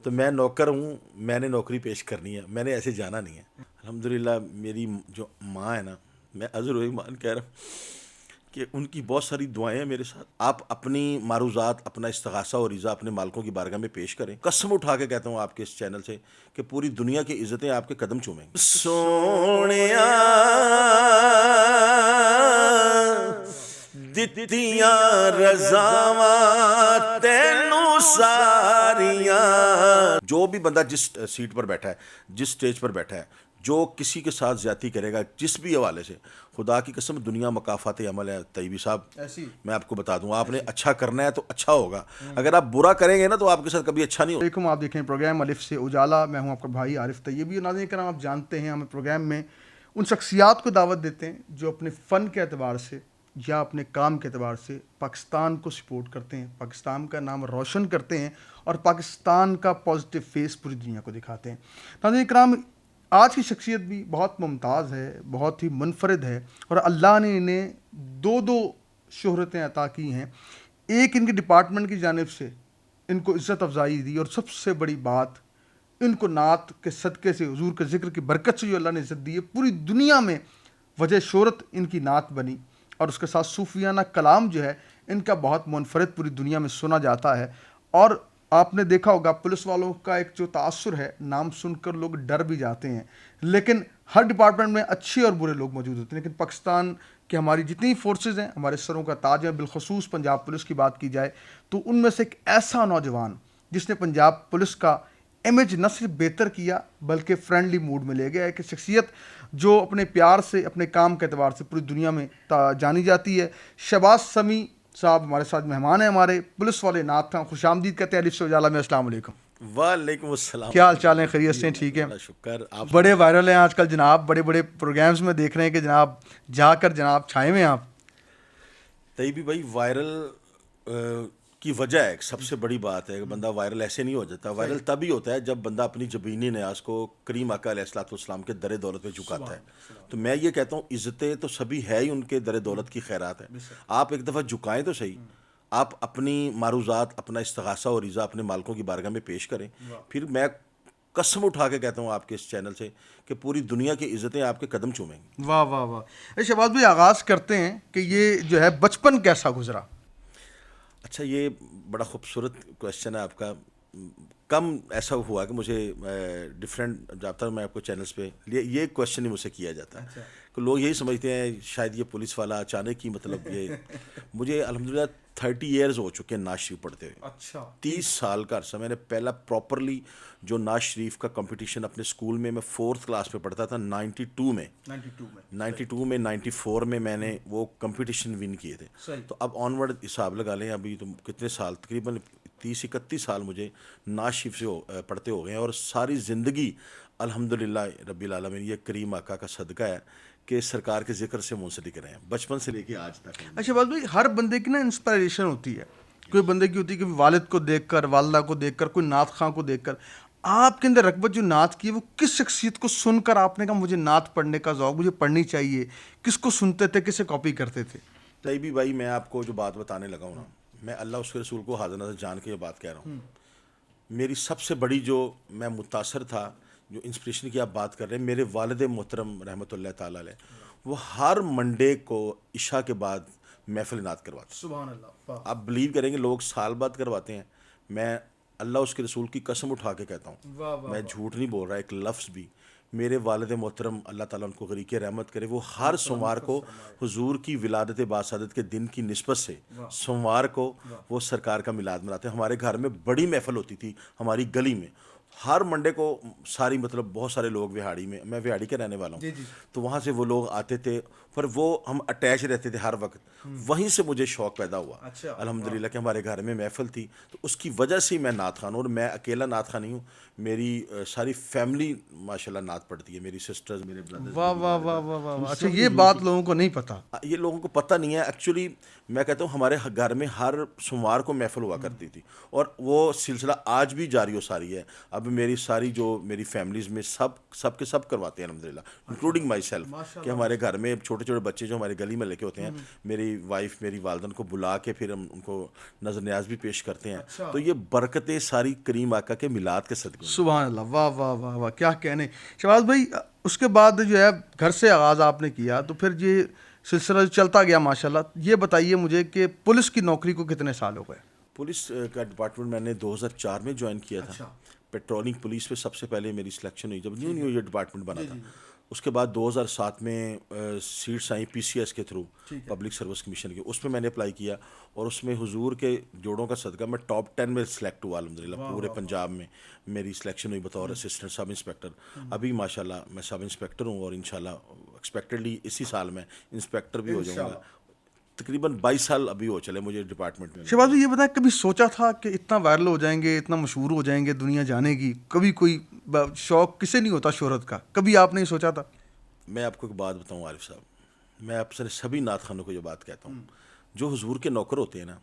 تو میں نوکر ہوں, میں نے نوکری پیش کرنی ہے, میں نے ایسے جانا نہیں ہے. الحمدللہ میری جو ماں ہے نا, میں عذر و ایمان کہہ رہا ہوں کہ ان کی بہت ساری دعائیں ہیں میرے ساتھ. آپ اپنی معروضات, اپنا استغاثہ اور رضا اپنے مالکوں کی بارگاہ میں پیش کریں. قسم اٹھا کے کہتا ہوں آپ کے اس چینل سے کہ پوری دنیا کی عزتیں آپ کے قدم چومیں گی. سونیا دتیاں رضاواں تینوں ساریاں. جو بھی بندہ جس سیٹ پر بیٹھا ہے, جس سٹیج پر بیٹھا ہے, جو کسی کے ساتھ زیادتی کرے گا جس بھی حوالے سے, خدا کی قسم دنیا مکافات عمل ہے. طیبی صاحب میں آپ کو بتا دوں, آپ نے اچھا کرنا ہے تو اچھا ہوگا, اگر آپ برا کریں گے نا تو آپ کے ساتھ کبھی اچھا نہیں ہوگا. علیکم, آپ دیکھیں پروگرام الف سے اجالا. میں ہوں آپ کا بھائی عارف طیبی. ناظرین کرام, آپ جانتے ہیں ہم پروگرام میں ان شخصیات کو دعوت دیتے ہیں جو اپنے فن کے اعتبار سے یا اپنے کام کے اعتبار سے پاکستان کو سپورٹ کرتے ہیں, پاکستان کا نام روشن کرتے ہیں اور پاکستان کا پازیٹیو فیس پوری دنیا کو دکھاتے ہیں. ناظرین کرام, آج کی شخصیت بھی بہت ممتاز ہے, بہت ہی منفرد ہے, اور اللہ نے انہیں دو شہرتیں عطا کی ہیں. ایک ان کے ڈپارٹمنٹ کی جانب سے ان کو عزت افزائی دی, اور سب سے بڑی بات ان کو نعت کے صدقے سے, حضور کے ذکر کی برکت سے جو اللہ نے عزت دی ہے, پوری دنیا میں وجہ شہرت ان کی نعت بنی. اور اس کے ساتھ صوفیانہ کلام جو ہے ان کا بہت منفرد پوری دنیا میں سنا جاتا ہے. اور آپ نے دیکھا ہوگا پولیس والوں کا ایک جو تاثر ہے, نام سن کر لوگ ڈر بھی جاتے ہیں, لیکن ہر ڈپارٹمنٹ میں اچھے اور برے لوگ موجود ہوتے ہیں. لیکن پاکستان کہ ہماری جتنی فورسز ہیں ہمارے سروں کا تاج ہے. بالخصوص پنجاب پولیس کی بات کی جائے تو ان میں سے ایک ایسا نوجوان جس نے پنجاب پولیس کا امیج نہ صرف بہتر کیا بلکہ فرینڈلی موڈ میں لے گیا ہے, کہ شخصیت جو اپنے پیار سے, اپنے کام کے اعتبار سے پوری دنیا میں جانی جاتی ہے. شہباز سمیع صاحب ہمارے ساتھ مہمان ہیں, ہمارے پولیس والے نعت خواں. خوش آمدید کہتے ہیں الف سے اجالا میں. السلام علیکم. وعلیکم السلام. کیا حال چال ہیں؟ خیریت سے ہیں؟ ٹھیک ہے, بڑا شکر. آپ بڑے وائرل ہیں آج کل جناب, بڑے بڑے پروگرامز میں دیکھ رہے ہیں کہ جناب جا کر جناب چھائے ہوئے ہیں آپ. طیبی بھائی, وائرل کی وجہ ہے, سب سے بڑی بات ہے کہ بندہ وائرل ایسے نہیں ہو جاتا. وائرل تبھی ہوتا ہے جب بندہ اپنی جبینی نیاز کو کریم آقا علیہ الصلوۃ والسلام کے در دولت پہ جھکاتا ہے. تو میں یہ کہتا ہوں عزتیں تو سبھی ہے ہی, ان کے در دولت کی خیرات ہے. آپ ایک دفعہ جھکائیں تو صحیح, آپ اپنی معروضات, اپنا استغاثہ اور رضا اپنے مالکوں کی بارگاہ میں پیش کریں. پھر میں قسم اٹھا کے کہتا ہوں آپ کے اس چینل سے کہ پوری دنیا کی عزتیں آپ کے قدم چومیں گی. واہ واہ واہ. شہباز بھائی, آغاز کرتے ہیں کہ یہ جو ہے بچپن کیسا گزرا. اچھا, یہ بڑا خوبصورت کویشچن ہے آپ کا. کم ایسا ہوا کہ مجھے ڈفرینٹ جاتا ہوں میں آپ کو چینلز پہ, یہ کویشچن ہی مجھ سے کیا جاتا ہے کہ لوگ یہی سمجھتے ہیں شاید یہ پولیس والا اچانک ہی, مطلب یہ مجھے الحمدللہ 30 ایئرز ہو چکے ہیں ناز شریف پڑھتے ہوئے. اچھا, 30 سال کا عرصہ. میں نے پہلا پراپرلی جو ناز شریف کا کمپٹیشن اپنے اسکول میں 4th کلاس میں پڑھتا تھا 92 میں 94 میں نے وہ کمپٹیشن ون کیے تھے. تو اب آن ورڈ حساب لگا لیں, ابھی تو کتنے سال, تقریباً 30-31 سال مجھے ناز شریف سے پڑھتے ہو گئے ہیں. اور ساری زندگی الحمدللہ رب العالمین یہ کریم آقا کا صدقہ ہے کہ سرکار کے ذکر سے منسلک رہے ہیں بچپن سے لے کے آج تک. اچھا بات بھائی, ہر بندے کی نا انسپائریشن ہوتی ہے. کوئی بندے کی ہوتی ہے کہ والد کو دیکھ کر, والدہ کو دیکھ کر, کوئی نعت خواں کو دیکھ کر. آپ کے اندر رغبت جو نعت کی ہے وہ کس شخصیت کو سن کر آپ نے کہا مجھے نعت پڑھنے کا ذوق, مجھے پڑھنی چاہیے؟ کس کو سنتے تھے, کسے کاپی کرتے تھے؟ طیبی بھائی, میں آپ کو جو بات بتانے لگا ہوں نا, میں اللہ اس کے رسول کو حاضر نظر جان کے یہ بات کہہ رہا ہوں. میری سب سے بڑی جو میں متاثر تھا, جو انسپریشن کی آپ بات کر رہے ہیں, میرے والد محترم رحمۃ اللہ تعالیٰ علیہ, وہ ہر منڈے کو عشاء کے بعد محفل نعت کرواتے. سبحان اللہ. آپ بلیو کریں گے لوگ سال بعد کرواتے ہیں, میں اللہ اس کے رسول کی قسم اٹھا کے کہتا ہوں, میں جھوٹ نہیں بول رہا ایک لفظ بھی. میرے والد محترم اللہ تعالیٰ ان کو غریق رحمت کرے, وہ ہر سوموار کو حضور کی ولادت باسعادت کے دن کی نسبت سے سوموار کو وہ سرکار کا میلاد مناتے ہیں. ہمارے گھر میں بڑی محفل ہوتی تھی ہماری گلی میں, ہر منڈے کو ساری, مطلب بہت سارے لوگ وہاڑی میں وہاڑی کے رہنے والا ہوں, تو وہاں سے وہ لوگ آتے تھے, پر وہ ہم اٹیچ رہتے تھے ہر وقت. وہیں سے مجھے شوق پیدا ہوا الحمدللہ کہ ہمارے گھر میں محفل تھی, تو اس کی وجہ سے میں نعت خوان ہوں. اور میں اکیلا نعت خوان نہیں ہوں, میری ساری فیملی ماشاءاللہ نعت پڑھتی ہے, میری سسٹرز, میرے بردرز. واہ واہ واہ واہ واہ. اچھا, یہ بات لوگوں کو نہیں پتا. یہ لوگوں کو پتہ نہیں ہے ایکچولی. میں کہتا ہوں ہمارے گھر میں ہر سوموار کو محفل ہوا کرتی تھی, اور وہ سلسلہ آج بھی جاری و ساری ہے. اب میری ساری جو میری فیملیز میں سب کے سب کرواتے ہیں الحمدللہ, انکلوڈنگ مائی سیلف, کہ ہمارے گھر میں چھوٹے چھوٹے چھوٹے بچے جو ہمارے گلی میں لے کے ہوتے ہیں, میری وائف میری والدن کو بلا کے پھر ہم ان کو نظر نیاز بھی پیش کرتے ہیں. تو یہ برکتیں ساری کریم آقا کے میلاد کے صدقے. سبحان اللہ, واہ واہ واہ واہ, کیا کہنے. شہباز بھائی, اس کے بعد جو ہے گھر سے آغاز آپ نے کیا, تو پھر یہ سلسلہ چلتا گیا ماشاءاللہ. یہ بتائیے مجھے کہ پولیس کی نوکری کو کتنے سال ہو گئے؟ پولیس کا ڈپارٹمنٹ میں نے 2004 میں جوائن کیا تھا. پیٹرولنگ پولیس پہ سب سے پہلے میری سلیکشن ہوئی جب نیو یہ ڈپارٹمنٹ بنا تھا. اس کے بعد 2007 میں سیٹس آئیں PCS کے تھرو, پبلک سروس کمیشن کے, اس میں میں نے اپلائی کیا اور اس میں حضور کے جوڑوں کا صدقہ میں ٹاپ 10 میں سلیکٹ ہوا الحمدللہ. پورے پنجاب میں میری سلیکشن ہوئی بطور اسسٹنٹ سب انسپیکٹر. ابھی ماشاءاللہ میں سب انسپیکٹر ہوں اور انشاءاللہ ایکسپیکٹڈلی اسی سال میں انسپیکٹر بھی ہو جاؤں گا. تقریباً 22 سال ابھی ہو چلے مجھے ڈپارٹمنٹ میں. شہباز بھائی یہ بتائیں, کبھی سوچا تھا کہ اتنا وائرل ہو جائیں گے, اتنا مشہور ہو جائیں گے, دنیا جانے گی؟ کبھی کوئی شوق کسے نہیں ہوتا شہرت کا, کبھی آپ نے سوچا تھا؟ میں آپ کو ایک بات بتاؤں عارف صاحب, میں آپ سے سبھی نعت خوانوں کو یہ بات کہتا ہوں, جو حضور کے نوکر ہوتے ہیں نا,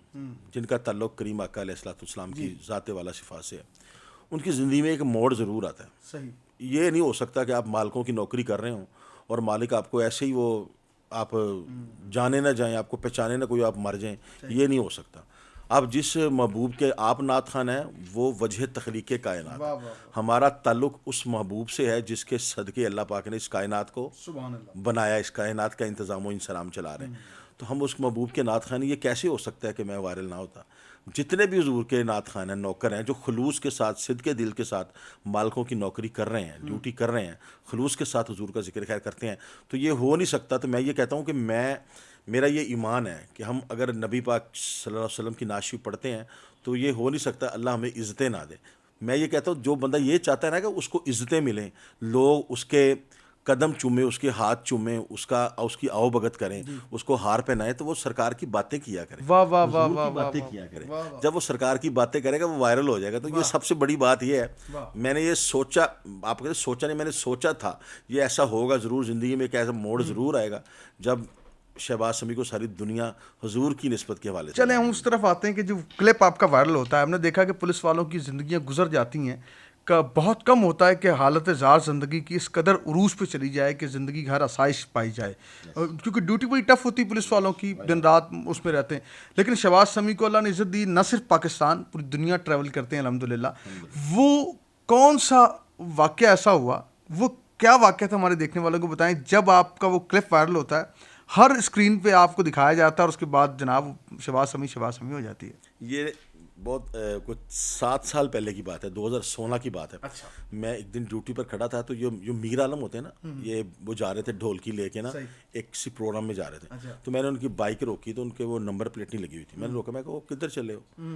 جن کا تعلق کریم آقا علیہ الصلوۃ والسلام کی ذات والا صفات سے ہے, ان کی زندگی میں ایک موڑ ضرور آتا ہے. صحیح. یہ نہیں ہو سکتا کہ آپ مالکوں کی نوکری کر رہے ہوں اور مالک آپ کو ایسے ہی وہ آپ جانے نہ جائیں, آپ کو پہچانے نہ کوئی, آپ مر جائیں. یہ نہیں ہو سکتا. آپ جس محبوب کے آپ نعت خوان ہیں وہ وجہ تخلیق کائنات. ہمارا تعلق اس محبوب سے ہے جس کے صدقے اللہ پاک نے اس کائنات کو بنایا, اس کائنات کا انتظام و انسلام چلا رہے ہیں. تو ہم اس محبوب کے نعت خوان, یہ کیسے ہو سکتا ہے کہ میں وائرل نہ ہوتا؟ جتنے بھی حضور کے نعت خوان ہیں, نوکر ہیں, جو خلوص کے ساتھ صدق دل کے ساتھ مالکوں کی نوکری کر رہے ہیں, ڈیوٹی کر رہے ہیں, خلوص کے ساتھ حضور کا ذکر خیر کرتے ہیں, تو یہ ہو نہیں سکتا. تو میں یہ کہتا ہوں کہ میرا یہ ایمان ہے کہ ہم اگر نبی پاک صلی اللہ علیہ وسلم کی نعت شریف پڑھتے ہیں تو یہ ہو نہیں سکتا اللہ ہمیں عزتیں نہ دے. میں یہ کہتا ہوں جو بندہ یہ چاہتا ہے نا کہ اس کو عزتیں ملیں, لوگ اس کے قدم چومیں, اس کے ہاتھ چومیں, اس کی آؤ بھگت کریں, اس کو ہار پہنائیں, تو وہ سرکار کی باتیں کیا کرے, حضور کی باتیں کیا کرے. جب وہ سرکار کی باتیں کرے گا وہ وائرل ہو جائے گا. تو یہ سب سے بڑی بات یہ ہے. میں نے یہ سوچا, آپ کہتے سوچا نہیں, میں نے سوچا تھا یہ ایسا ہوگا ضرور, زندگی میں ایک ایسا موڑ ضرور آئے گا جب شہباز سمیع کو ساری دنیا حضور کی نسبت کے حوالے سے. چلیں ہم اس طرف آتے ہیں کہ جو کلپ آپ کا وائرل ہوتا ہے, ہم نے دیکھا کہ پولیس والوں کی زندگیاں گزر جاتی ہیں, کا بہت کم ہوتا ہے کہ حالت زار زندگی کی اس قدر عروج پہ چلی جائے کہ زندگی ہر آسائش پائی جائے, کیونکہ ڈیوٹی بڑی ٹف ہوتی ہے پولیس والوں کی, دن رات اس میں رہتے ہیں. لیکن شہباز سمیع کو اللہ نے عزت دی, نہ صرف پاکستان, پوری دنیا ٹریول کرتے ہیں الحمدللہ. وہ کون سا واقعہ ایسا ہوا, وہ کیا واقعہ تھا ہمارے دیکھنے والوں کو بتائیں, جب آپ کا وہ کلپ وائرل ہوتا ہے, ہر اسکرین پہ آپ کو دکھایا جاتا ہے اور اس کے بعد جناب شہباز سمیع ہو جاتی ہے. یہ بہت کچھ 7 سال پہلے کی بات ہے, 2016 کی بات ہے. میں ایک دن ڈیوٹی پر کھڑا تھا, تو جو میر عالم ہوتے ہیں نا, یہ وہ جا رہے تھے ڈھولکی لے کے نا, ایک سی پروگرام میں جا رہے تھے. تو میں نے ان کی بائک روکی, تو ان کے وہ نمبر پلیٹ نہیں لگی ہوئی تھی. میں نے روکا, میں کہا وہ کدھر چلے ہو؟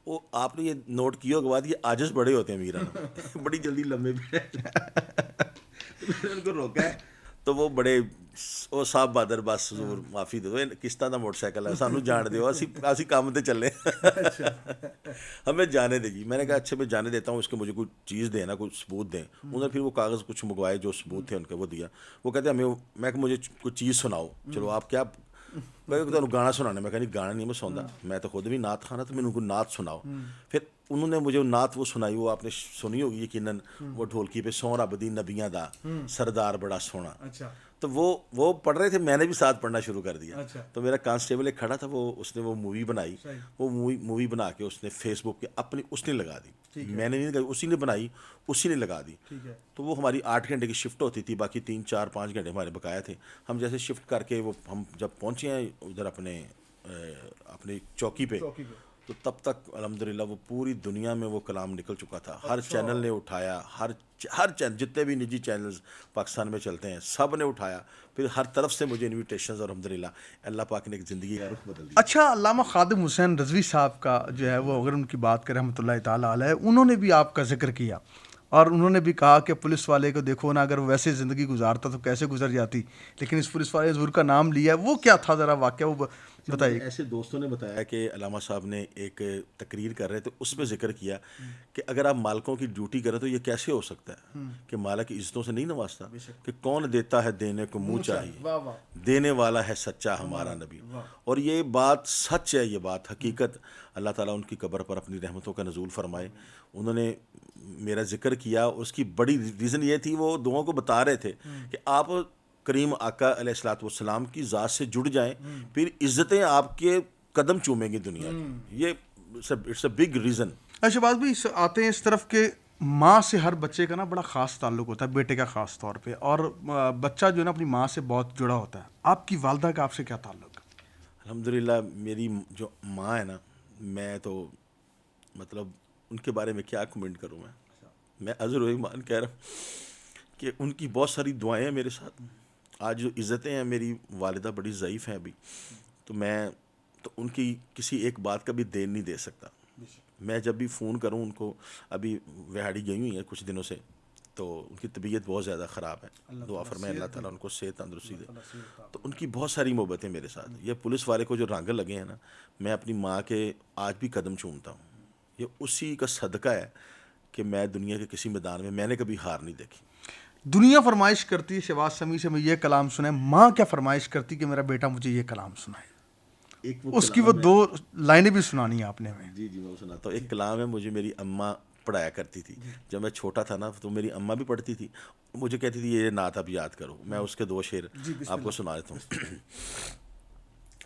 وہ آپ نے یہ نوٹ کیا ہوگا بات, یہ عاجز بڑے ہوتے ہیں میر عالم, بڑی جلدی لمبے بھی. میں نے ان کو روکا ہے تو وہ بڑے وہ صاحب بہادر بس حضور معافی دو, کس طرح کا موٹر سائیکل ہے, سانو جان دیو, اسی کام تے چلے, ہمیں جانے دے جی. میں نے کہا اچھا میں جانے دیتا ہوں, اس کے مجھے کوئی چیز دیں نا, کوئی ثبوت دیں. انہوں نے پھر وہ کاغذ کچھ منگوائے جو ثبوت تھے ان کے, وہ دیا. وہ کہتے ہیں ہمیں, میں کہ مجھے کوئی چیز سناؤ. چلو آپ کیا, میں کہ گانا سنانا. میں کہا گانا نہیں میں سنتا, میں تو خود بھی نعت خوانا, تو میں ان کو نعت سناؤ. پھر انہوں نے مجھے نعت وہ سنائی, وہ آپ نے سنی ہوگی یقیناً, وہ ڈھولکی پہ سونا بدی نبیاں دا سردار بڑا سونا. تو وہ پڑھ رہے تھے, میں نے بھی ساتھ پڑھنا شروع کر دیا. تو میرا کانسٹیبل ایک کھڑا تھا, وہ اس نے وہ مووی بنائی, وہ مووی بنا کے اس نے فیس بک پہ اپنی اس نے لگا دی. میں نے نہیں, اسی نے بنائی, اسی نے لگا دی. تو وہ ہماری 8 گھنٹے کی شفٹ ہوتی تھی, باقی 3 4 5 گھنٹے ہمارے بقایا تھے. ہم جیسے شفٹ کر کے وہ ہم جب پہنچے ہیں ادھر اپنے چوکی پہ, تو تب تک الحمدللہ وہ پوری دنیا میں وہ کلام نکل چکا تھا. ہر چینل نے اٹھایا, ہر چینل, جتنے بھی نجی چینلز پاکستان میں چلتے ہیں سب نے اٹھایا. پھر ہر طرف سے مجھے انویٹیشنز, اور الحمدللہ اللہ پاک نے ایک زندگی کا رخ بدل دیا. اچھا, علامہ خادم حسین رضوی صاحب کا جو ہے وہ, اگر ان کی بات کریں رحمۃ اللہ تعالیٰ علیہ, انہوں نے بھی آپ کا ذکر کیا, اور انہوں نے بھی کہا کہ پولیس والے کو دیکھو نا, اگر وہ ویسے زندگی گزارتا تو کیسے گزر جاتی, لیکن اس پولیس والے حضور کا نام لیا. وہ کیا تھا ذرا واقعہ وہ بتائیے. ایسے دوستوں نے بتایا کہ علامہ صاحب نے ایک تقریر کر رہے تھے, اس میں ذکر کیا کہ اگر آپ مالکوں کی ڈیوٹی کریں تو یہ کیسے ہو سکتا ہے کہ مالک عزتوں سے نہیں نوازتا, کہ کون دیتا ہے دینے کو منہ چاہیے, دینے والا ہے سچا ہمارا نبی. اور یہ بات سچ ہے, یہ بات حقیقت. اللہ تعالیٰ ان کی قبر پر اپنی رحمتوں کا نزول فرمائے. انہوں نے میرا ذکر کیا, اس کی بڑی ریزن یہ تھی, وہ دعاؤں کو بتا رہے تھے کہ آپ کریم آقا علیہ الصلوۃ والسلام کی ذات سے جڑ جائیں, پھر عزتیں آپ کے قدم چومیں گی دنیا کی. یہ it's a big reason. Shahbaz بھائی آتے ہیں اس طرف کہ ماں سے ہر بچے کا نا بڑا خاص تعلق ہوتا ہے, بیٹے کا خاص طور پہ, اور بچہ جو ہے نا اپنی ماں سے بہت جڑا ہوتا ہے. آپ کی والدہ کا آپ سے کیا تعلق ہے؟ الحمدللہ میری جو ماں ہے نا, میں تو مطلب ان کے بارے میں کیا کمنٹ کروں. میں عذر و ایمان کہہ رہا ہوں کہ ان کی بہت ساری دعائیں ہیں میرے ساتھ. آج جو عزتیں ہیں, میری والدہ بڑی ضعیف ہیں ابھی, تو میں تو ان کی کسی ایک بات کا بھی دین نہیں دے سکتا. میں جب بھی فون کروں ان کو, ابھی وہاڑی گئی ہوئی ہیں کچھ دنوں سے, تو ان کی طبیعت بہت زیادہ خراب ہے. دعا فرمائے اللہ تعالیٰ ان کو صحت تندرستی دے. تو ان کی بہت ساری محبتیں میرے ساتھ. یہ پولیس والے کو جو رانگل لگے ہیں نا, میں اپنی ماں کے آج بھی قدم چومتا ہوں. یہ اسی کا صدقہ ہے کہ میں دنیا کے کسی میدان میں نے کبھی ہار نہیں دیکھی. دنیا فرمائش کرتی ہے شہباز سمیع سے میں یہ کلام سنائیں, ماں کیا فرمائش کرتی کہ میرا بیٹا مجھے یہ کلام سنائے؟ اس کی وہ 2 لائنیں بھی سنانی ہیں آپ نے ہمیں. جی میں سناتا ہوں. ایک کلام ہے, مجھے میری اماں پڑھایا کرتی تھی جب میں چھوٹا تھا نا, تو میری اماں بھی پڑھتی تھی, مجھے کہتی تھی یہ نعت اب یاد کرو. میں اس کے 2 شعر آپ کو سنا دیتا ہوں.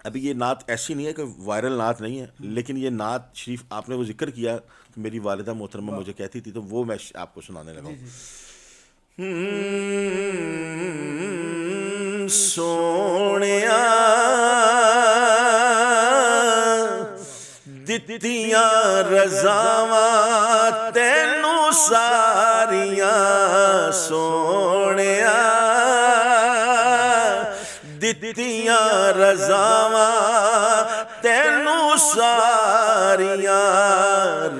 ابھی یہ نعت ایسی نہیں ہے کہ وائرل نعت نہیں ہے, لیکن یہ نعت شریف آپ نے وہ ذکر کیا کہ میری والدہ محترمہ مجھے کہتی تھی, تو وہ میں آپ کو سنانے لگا ہوں. سونیا دتیاں رضاواں تینوں ساریاں, سونیا دتیاں رضاواں تینوں ساریاں,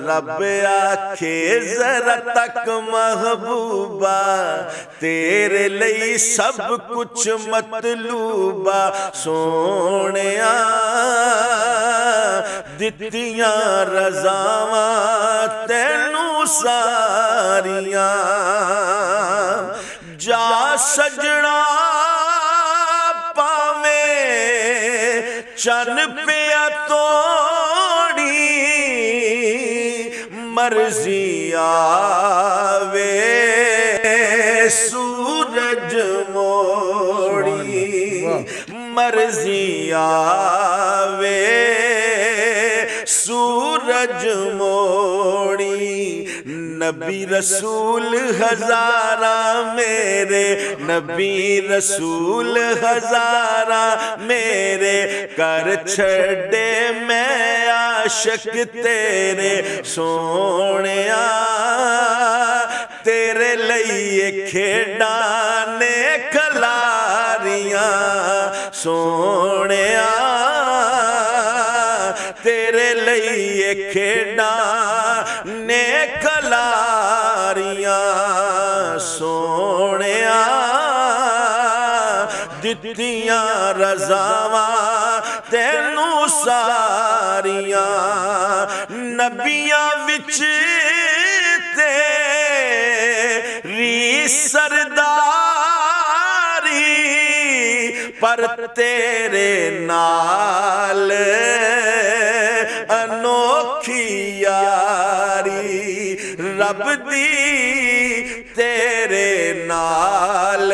رب آکھے ذرا تک محبوبہ تیرے لئی سب کچھ مطلوبہ, سونیا دتیاں رضاواں تینوں ساریاں, جا سجنا چن پیا توڑی مرضی آوے سورج موڑی, مرضی آوے سورج موڑی. نبی رسول ہزاراں میرے, نبی رسول ہزاراں میرے, کر چھڑے میں عاشق تیرے, سونیا تیرے لئی کھیڈاں نے کھلاریاں, سونیا تیرے لئی کھیڈاں نے کھلاریاں, سونیا دتیاں رضاواں تینوں ساریاں, نبیاں وچ تیری سرداری, پر تیرے نال انوکھی یاری, رب دی تیرے نال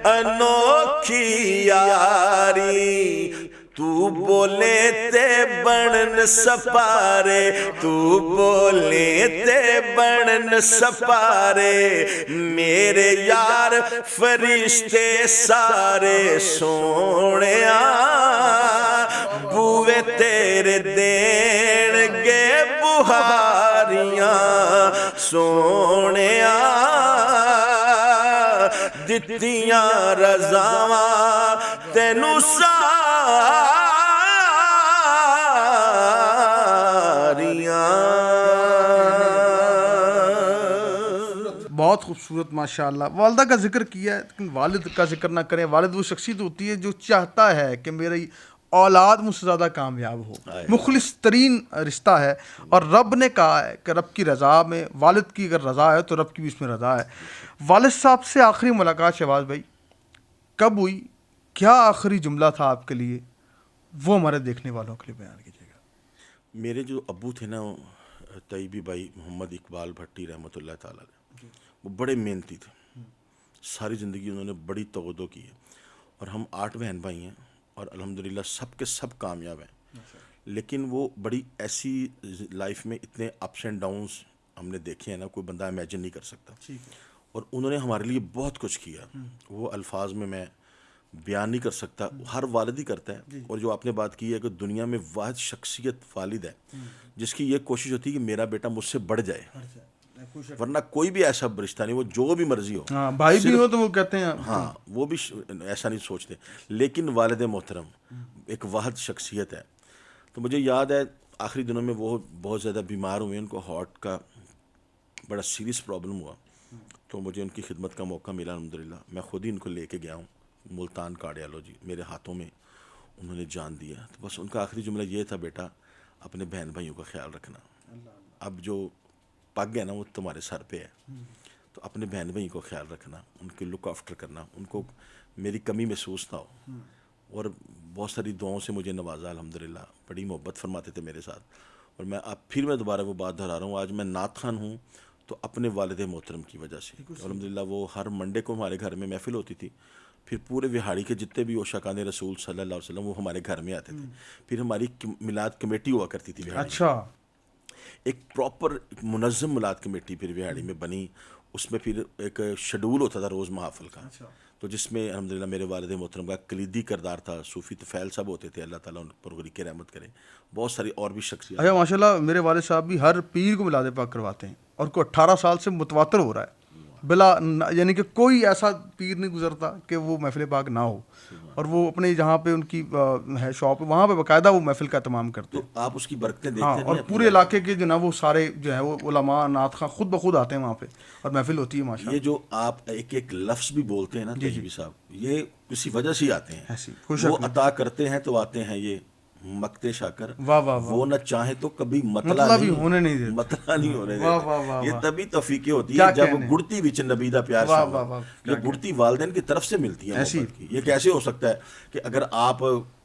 انوکھی یاری. تو بولے تے بنن سپارے, تو بولے تے بنن سپارے, میرے یار فرشتے سارے, سونیا بوئے تیرے دین گے بہاریاں, سونیا دتیاں رضاواں تینوں ساریاں. بہت خوبصورت ماشاءاللہ. والدہ کا ذکر کیا ہے, لیکن والد کا ذکر نہ کریں. والد وہ شخصیت ہوتی ہے جو چاہتا ہے کہ میری اولاد مجھ سے زیادہ کامیاب ہو. مخلص ترین رشتہ ہے, اور رب نے کہا ہے کہ رب کی رضا میں, والد کی اگر رضا ہے تو رب کی بھی اس میں رضا ہے. والد صاحب سے آخری ملاقات شہباز بھائی کب ہوئی, کیا آخری جملہ تھا آپ کے لیے, وہ ہمارے دیکھنے والوں کے لیے بیان کیجیے گا. میرے جو ابو تھے نا, طیبی بھائی محمد اقبال بھٹی رحمۃ اللہ تعالیٰ علیہ, وہ بڑے محنتی تھے. ساری زندگی انہوں نے بڑی تغدو کی ہے، اور ہم 8 بہن بھائی ہیں اور الحمدللہ سب کے سب کامیاب ہیں، لیکن وہ بڑی ایسی لائف میں اتنے اپس اینڈ ڈاؤنس ہم نے دیکھے ہیں نا، کوئی بندہ امیجن نہیں کر سکتا، اور انہوں نے ہمارے لیے بہت کچھ کیا، وہ الفاظ میں بیان نہیں کر سکتا، ہر والد ہی کرتا ہے۔ اور جو آپ نے بات کی ہے کہ دنیا میں واحد شخصیت والد ہے جس کی یہ کوشش ہوتی ہے کہ میرا بیٹا مجھ سے بڑھ جائے، ورنہ کوئی بھی ایسا رشتہ نہیں، وہ جو بھی مرضی ہو، ہاں بھائی بھی ہو تو وہ کہتے ہیں ہاں وہ بھی ایسا نہیں سوچتے، لیکن والد محترم ایک واحد شخصیت ہے۔ تو مجھے یاد ہے آخری دنوں میں وہ بہت زیادہ بیمار ہوئے، ان کو ہارٹ کا بڑا سیریس پرابلم ہوا، تو مجھے ان کی خدمت کا موقع ملا الحمدللہ، میں خود ہی ان کو لے کے گیا ہوں ملتان کارڈیالوجی، میرے ہاتھوں میں انہوں نے جان دیا۔ تو بس ان کا آخری جملہ یہ تھا، بیٹا اپنے بہن بھائیوں کا خیال رکھنا، اب جو پگ ہے نا وہ تمہارے سر پہ ہے، تو اپنے بہن بھائیوں کو خیال رکھنا، ان کے لک آفٹر کرنا، ان کو میری کمی محسوس نہ ہو، اور بہت ساری دعاؤں سے مجھے نوازا الحمدللہ، بڑی محبت فرماتے تھے میرے ساتھ۔ اور میں دوبارہ وہ بات دہرا رہا ہوں، آج میں نعت خوان ہوں تو اپنے والد محترم کی وجہ سے، الحمدللہ وہ ہر منڈے کو ہمارے گھر میں محفل ہوتی تھی، پھر پورے وہاڑی کے جتنے بھی عشاقان رسول صلی اللہ علیہ وسلم وہ ہمارے گھر میں آتے تھے، پھر ہماری میلاد کمیٹی ہوا کرتی تھی وہاڑی، اچھا ایک پراپر منظم میلاد کمیٹی پھر وہاڑی میں بنی، اس میں پھر ایک شیڈول ہوتا تھا روز محافل کا، تو جس میں الحمدللہ میرے والد محترم کا کلیدی کردار تھا، صوفی طفیل صاحب ہوتے تھے، اللہ تعالیٰ ان پر غریق رحمت کرے، بہت ساری اور بھی شخصیات۔ اچھا ماشاء اللہ، میرے والد صاحب بھی ہر پیر کو میلاد پاک کرواتے ہیں، اور کو 18 سال سے متواتر ہو رہا ہے، بلا یعنی کہ کوئی ایسا پیر نہیں گزرتا کہ وہ محفل پاک نہ ہو، اور وہ اپنے جہاں پہ ان کی ہے شاپ وہاں پہ باقاعدہ وہ محفل کا اہتمام کرتے تو ہیں، آپ اس کی برکتیں دیکھتے ہاں، ہیں، اور پورے علاقے کے جو نا وہ سارے جو ہے وہ علماء نعت خواں خود بخود آتے ہیں وہاں پہ، اور محفل ہوتی ہے ماشاء یہ جو آپ ایک ایک لفظ بھی بولتے ہیں نا طیبی صاحب، یہ کسی وجہ سے ہی آتے ایسی ہیں، خوش وہ عطا کرتے ہیں تو آتے ہیں، یہ مکتے شاکر، واہ واہ واہ، وہ نہ چاہے تو کبھی مطلع مطلب ہی نہیں ہونے نہیں دیتے، مطلع نہیں ہونے واہ واہ واہ دیتے، یہ واہ، تبھی توفیقیں ہوتی کیا ہے جب کہنے، گڑتی وچ نبی دا پیار واہ شامل، واہ واہ، یہ گڑتی والدین کی طرف سے ملتی ہے ایسی، محبت کی۔ یہ کیسے ہو سکتا ہے کہ اگر آپ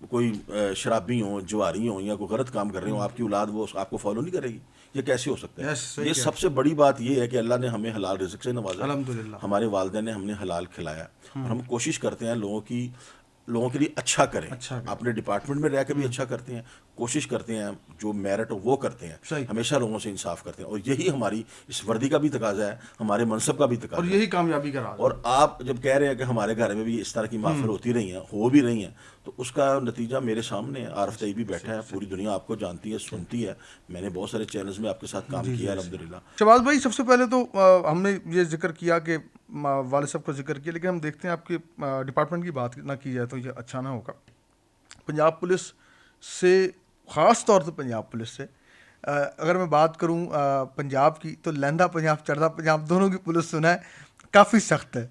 کوئی شرابی ہوں، جواری ہوں، یا کوئی غلط کام کر رہے ہوں، آپ کی اولاد وہ آپ کو فالو نہیں کرے گی؟ یہ کیسے ہو سکتا ہے؟ یہ سب سے بڑی بات یہ ہے کہ اللہ نے ہمیں حلال رزق سے نوازا، الحمدللہ، ہمارے والدین نے ہم نے حلال کھلایا، اور ہم کوشش کرتے ہیں لوگوں کے لیے اچھا کریں، اپنے ڈپارٹمنٹ میں رہ کے بھی اچھا کرتے ہیں، کوشش کرتے ہیں جو میرٹ ہو وہ کرتے ہیں، ہمیشہ لوگوں سے انصاف کرتے ہیں، اور یہی ہماری اس وردی کا بھی تقاضا ہے، ہمارے منصب کا بھی تقاضا اور ہے، یہی کامیابی کا راز ہے۔ اور آپ جب کہہ رہے ہیں کہ ہمارے گھر میں بھی اس طرح کی محفل ہوتی رہی ہیں، ہو بھی رہی ہیں، تو اس کا نتیجہ میرے سامنے ہے، عارف طیبی بیٹھا ہے، پوری دنیا آپ کو جانتی ہے، سنتی ہے، میں نے بہت سارے چینلز میں آپ کے ساتھ کام کیا الحمدللہ۔ شہباز بھائی، سب سے پہلے تو ہم نے یہ ذکر کیا کہ والد صاحب کا ذکر کیا، لیکن ہم دیکھتے ہیں آپ کے ڈپارٹمنٹ کی بات نہ کی جائے تو یہ اچھا نہ ہوگا۔ پنجاب پولیس سے، خاص طور سے پنجاب پولیس سے اگر میں بات کروں پنجاب کی، تو لہندہ پنجاب چڑھتا پنجاب دونوں کی پولیس سنا ہے کافی سخت ہے،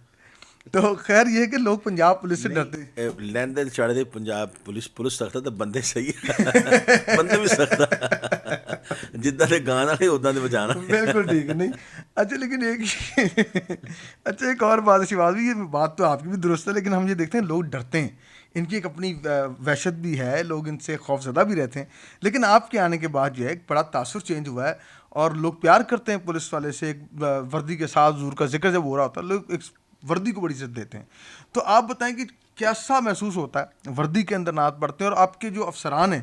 تو خیر یہ ہے کہ لوگ پنجاب پولیس سے ڈرتے ہیں۔ لین دین چڑھ دے پنجاب پولیس سخت ہے، تو بندے صحیح ہے، بندے بھی سخت ہے، جدھر دے گانا ہے ادھر دے بجانا، بالکل ٹھیک ہے، نہیں اچھا، لیکن ایک اور بات شہباز بھی، یہ بات تو آپ کی بھی درست ہے، لیکن ہم یہ دیکھتے ہیں لوگ ڈرتے ہیں، ان کی ایک اپنی وحشت بھی ہے، لوگ ان سے خوف زدہ بھی رہتے ہیں، لیکن آپ کے آنے کے بعد جو ہے ایک بڑا تاثر چینج ہوا ہے، اور لوگ پیار کرتے ہیں پولیس والے سے، ایک وردی کے ساتھ حضور کا ذکر جب ہو رہا ہوتا ہے لوگ ایک وردی کو بڑی عزت دیتے ہیں۔ تو آپ بتائیں کہ کیسا محسوس ہوتا ہے وردی کے اندر نعت پڑھتے ہیں، اور آپ کے جو افسران ہیں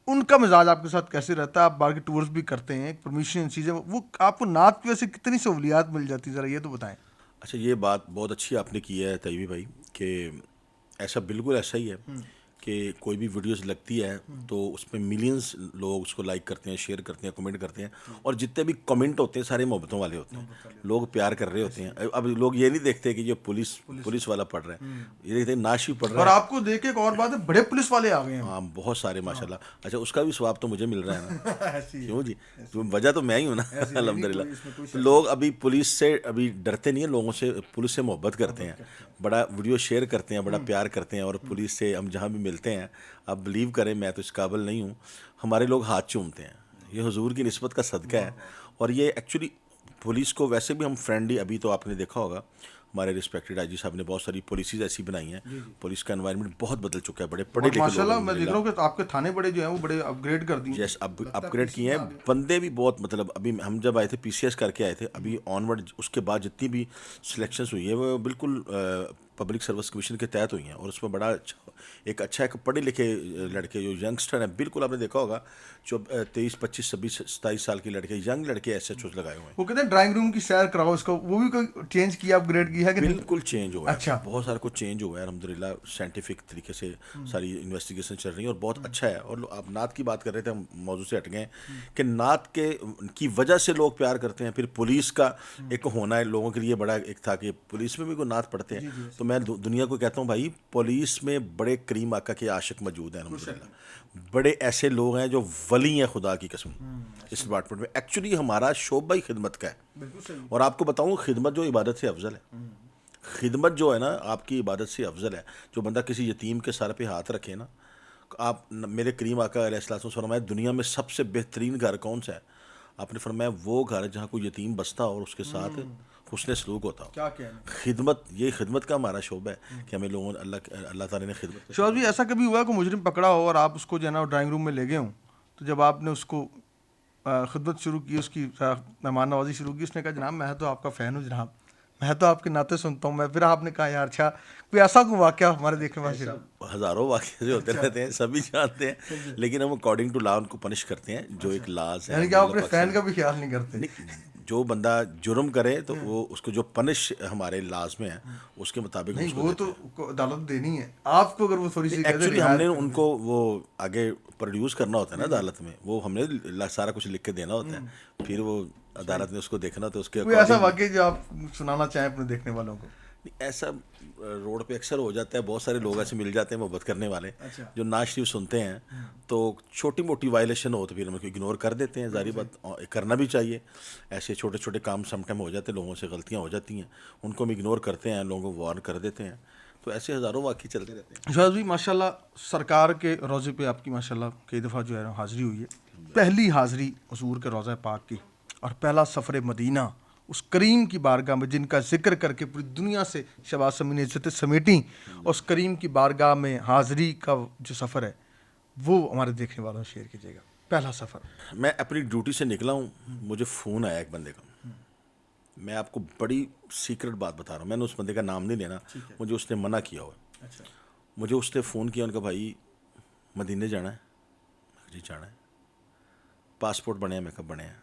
ان کا مزاج آپ کے ساتھ کیسے رہتا ہے؟ آپ باہر کے ٹورس بھی کرتے ہیں، پرمیشن چیزیں، وہ آپ کو نعت کی وجہ سے کتنی سہولیات مل جاتی ہے، ذرا یہ تو بتائیں۔ اچھا، یہ بات بہت اچھی آپ نے کی ہے طیبی بھائی، کہ ایسا بالکل ایسا ہی ہے کہ کوئی بھی ویڈیوز لگتی ہے تو اس پہ ملینز لوگ اس کو لائک کرتے ہیں، شیئر کرتے ہیں، کمنٹ کرتے ہیں، اور جتنے بھی کمنٹ ہوتے ہیں سارے محبتوں والے ہوتے ہیں، لوگ پیار کر رہے ہوتے ہیں۔ اب لوگ یہ نہیں دیکھتے کہ یہ پولیس والا پڑھ رہا ہے، یہ دیکھتے ہیں ناشی پڑھ رہا اور ہے، آپ کو دیکھ کے ایک اور بات ہے، بڑے پولیس والے آ گئے ہیں۔ ہاں بہت سارے ماشاءاللہ۔ اچھا، اس کا بھی ثواب تو مجھے مل رہا ہے نا، کیوں جی، وجہ تو میں ہی ہوں نا الحمدللہ۔ لوگ ابھی پولیس سے ابھی ڈرتے نہیں ہیں، لوگوں سے، پولیس سے محبت کرتے ہیں، بڑا ویڈیو شیئر کرتے ہیں، بڑا پیار کرتے ہیں، اور پولیس سے ہم جہاں بھی ملتے ہیں، آپ بلیو کریں میں تو اس قابل نہیں ہوں، ہمارے لوگ ہاتھ چومتے ہیں، یہ حضور کی نسبت کا صدقہ ہے۔ اور یہ ایکچولی پولیس کو ویسے بھی ہم فرینڈلی، ابھی تو آپ نے دیکھا ہوگا ہمارے رسپیکٹڈ آئی جی صاحب نے بہت ساری پالیسیز ایسی بنائی ہیں. پولیس کا انوائرمنٹ بہت بدل چکا ہے, بڑے پڑھے لکھے ماشاء لوگ اللہ میں دیکھ رہا ہوں کہ آپ کے تھانے بڑے جو ہیں وہ بڑے اپ گریڈ کر دیے, جیس اپ گریڈ کیے ہیں, بندے بھی بہت, مطلب ابھی ہم جب آئے تھے پی سی ایس کر کے آئے تھے, ابھی آن ورڈ اس کے بعد جتنی بھی سلیکشنز ہوئی ہیں وہ بالکل پبلک سروس کمیشن کے تحت ہوئی ہیں, اور اس میں بڑا ایک پڑھے لکھے لڑکے جو ینگسٹر ہیں, بالکل آپ نے دیکھا ہوگا جو 23 25 26 27 سال کے لڑکے, ینگ لڑکے ایس ایچ اوز لگائے ہوئے ہیں. وہ کہتے ہیں ڈرائنگ روم کی سیر کراؤ اس کو, وہ بھی کوئی چینج کیا, اپ گریڈ کیا ہے کہ بالکل چینج ہوا ہے. اچھا, بہت سارا کچھ چینج ہوا ہے الحمدللہ, سائنٹیفک طریقے سے ساری انویسٹیگیشن چل رہی ہیں اور بہت اچھا ہے. اور آپ نعت کی بات کر رہے تھے, ہم موضوع سے ہٹ گئے ہیں کہ نعت کی وجہ سے لوگ پیار کرتے ہیں. پھر پولیس کا ایک ہونا ہے لوگوں کے لیے بڑا ایک تھا کہ پولیس میں بھی کوئی نعت پڑھتے ہیں. تو میں دنیا کو کہتا ہوں بھائی پولیس میں بڑے کریم آقا کے عاشق موجود ہیں الحمدللہ, بڑے ایسے لوگ ہیں جو ولی ہیں خدا کی قسم اس ڈپارٹمنٹ میں. ایکچولی ہمارا شعبہ ہی خدمت کا ہے, اور آپ کو بتاؤں خدمت جو عبادت سے افضل ہے. خدمت جو ہے نا آپ کی عبادت سے افضل ہے. جو بندہ کسی یتیم کے سر پہ ہاتھ رکھے نا, آپ میرے کریم آقا علیہ الصلوۃ والسلام فرمایا دنیا میں سب سے بہترین گھر کون سا ہے؟ آپ نے فرمایا وہ گھر جہاں کوئی یتیم بستا اور اس کے ساتھ حسن سلوک ہوتا ہو. کیا کہنا, خدمت, یہ خدمت کا ہمارا شعبہ ہے کہ ہمیں لوگوں اللہ تعالیٰ نے خدمت. شعیب جی ایسا کبھی ہوا کہ مجرم پکڑا ہو اور آپ اس کو جو ہے نا ڈرائنگ روم میں لے گئے ہوں, تو جب آپ نے اس کو خدمت شروع کی, اس کی مہمان نوازی شروع کی, اس نے کہا جناب میں تو آپ کا فین ہوں جناب, میں تو آپ کے ناطے سنتا ہوں, میں پھر آپ نے کہا یار اچھا کوئی ایسا کوئی واقعہ ہمارے دیکھنے میں؟ ہزاروں واقعے سے ہوتے رہتے ہیں, سبھی جانتے ہیں, لیکن ہم اکارڈنگ ٹو لا ان کو پنش کرتے ہیں جو ایک لاز ہے. یعنی کہ آپ اپنے فین کا بھی خیال نہیں کرتے؟ جو بندہ جرم کرے تو وہ اس کو جو پنش ہمارے لاز میں ہے اس کے مطابق نہیں, وہ تو عدالت دینی ہے آپ کو, اگر وہ تھوڑی سی ایکچولی ہم نے ان کو وہ آگے پروڈیوس کرنا ہوتا ہے نا عدالت میں, وہ ہم نے سارا کچھ لکھ کے دینا ہوتا ہے, پھر وہ عدالت نے اس کو دیکھنا تو اس کے کوئی ایسا واقعہ جو آپ سنانا چاہیں اپنے دیکھنے والوں کو؟ ایسا روڈ پہ اکثر ہو جاتا ہے, بہت سارے لوگ ایسے مل جاتے ہیں محبت کرنے والے جو نعت شریف سنتے ہیں, تو چھوٹی موٹی وائلیشن ہو تو پھر ہم کو اگنور کر دیتے ہیں. ظاہری بات کرنا بھی چاہیے, ایسے چھوٹے چھوٹے کام سم ٹائم ہو جاتے ہیں, لوگوں سے غلطیاں ہو جاتی ہیں, ان کو ہم اگنور کرتے ہیں, لوگوں کو وارن کر دیتے ہیں. تو ایسے ہزاروں واقعے چلتے رہتے ہیں. شاہد بھائی ماشاء اللہ سرکار کے روزے پہ آپ کی ماشاء اللہ کئی دفعہ جو ہے حاضری ہوئی ہے. پہلی حاضری حضور کے روضہ پاک کی اور پہلا سفر مدینہ اس کریم کی بارگاہ میں, جن کا ذکر کر کے پوری دنیا سے شہباز سمیع نے عزتیں سمیٹیں, اور اس کریم کی بارگاہ میں حاضری کا جو سفر ہے وہ ہمارے دیکھنے والوں سے شیئر کیجیے گا. پہلا سفر. میں اپنی ڈیوٹی سے نکلا ہوں, مجھے فون آیا ایک بندے کا, میں آپ کو بڑی سیکرٹ بات بتا رہا ہوں, میں نے اس بندے کا نام نہیں لینا, مجھے اس نے منع کیا ہوا ہے. مجھے اس نے فون کیا, ان کا بھائی مدینے جانا ہے. جی جانا ہے. پاسپورٹ بنے ہیں؟ میں کب بنے ہیں؟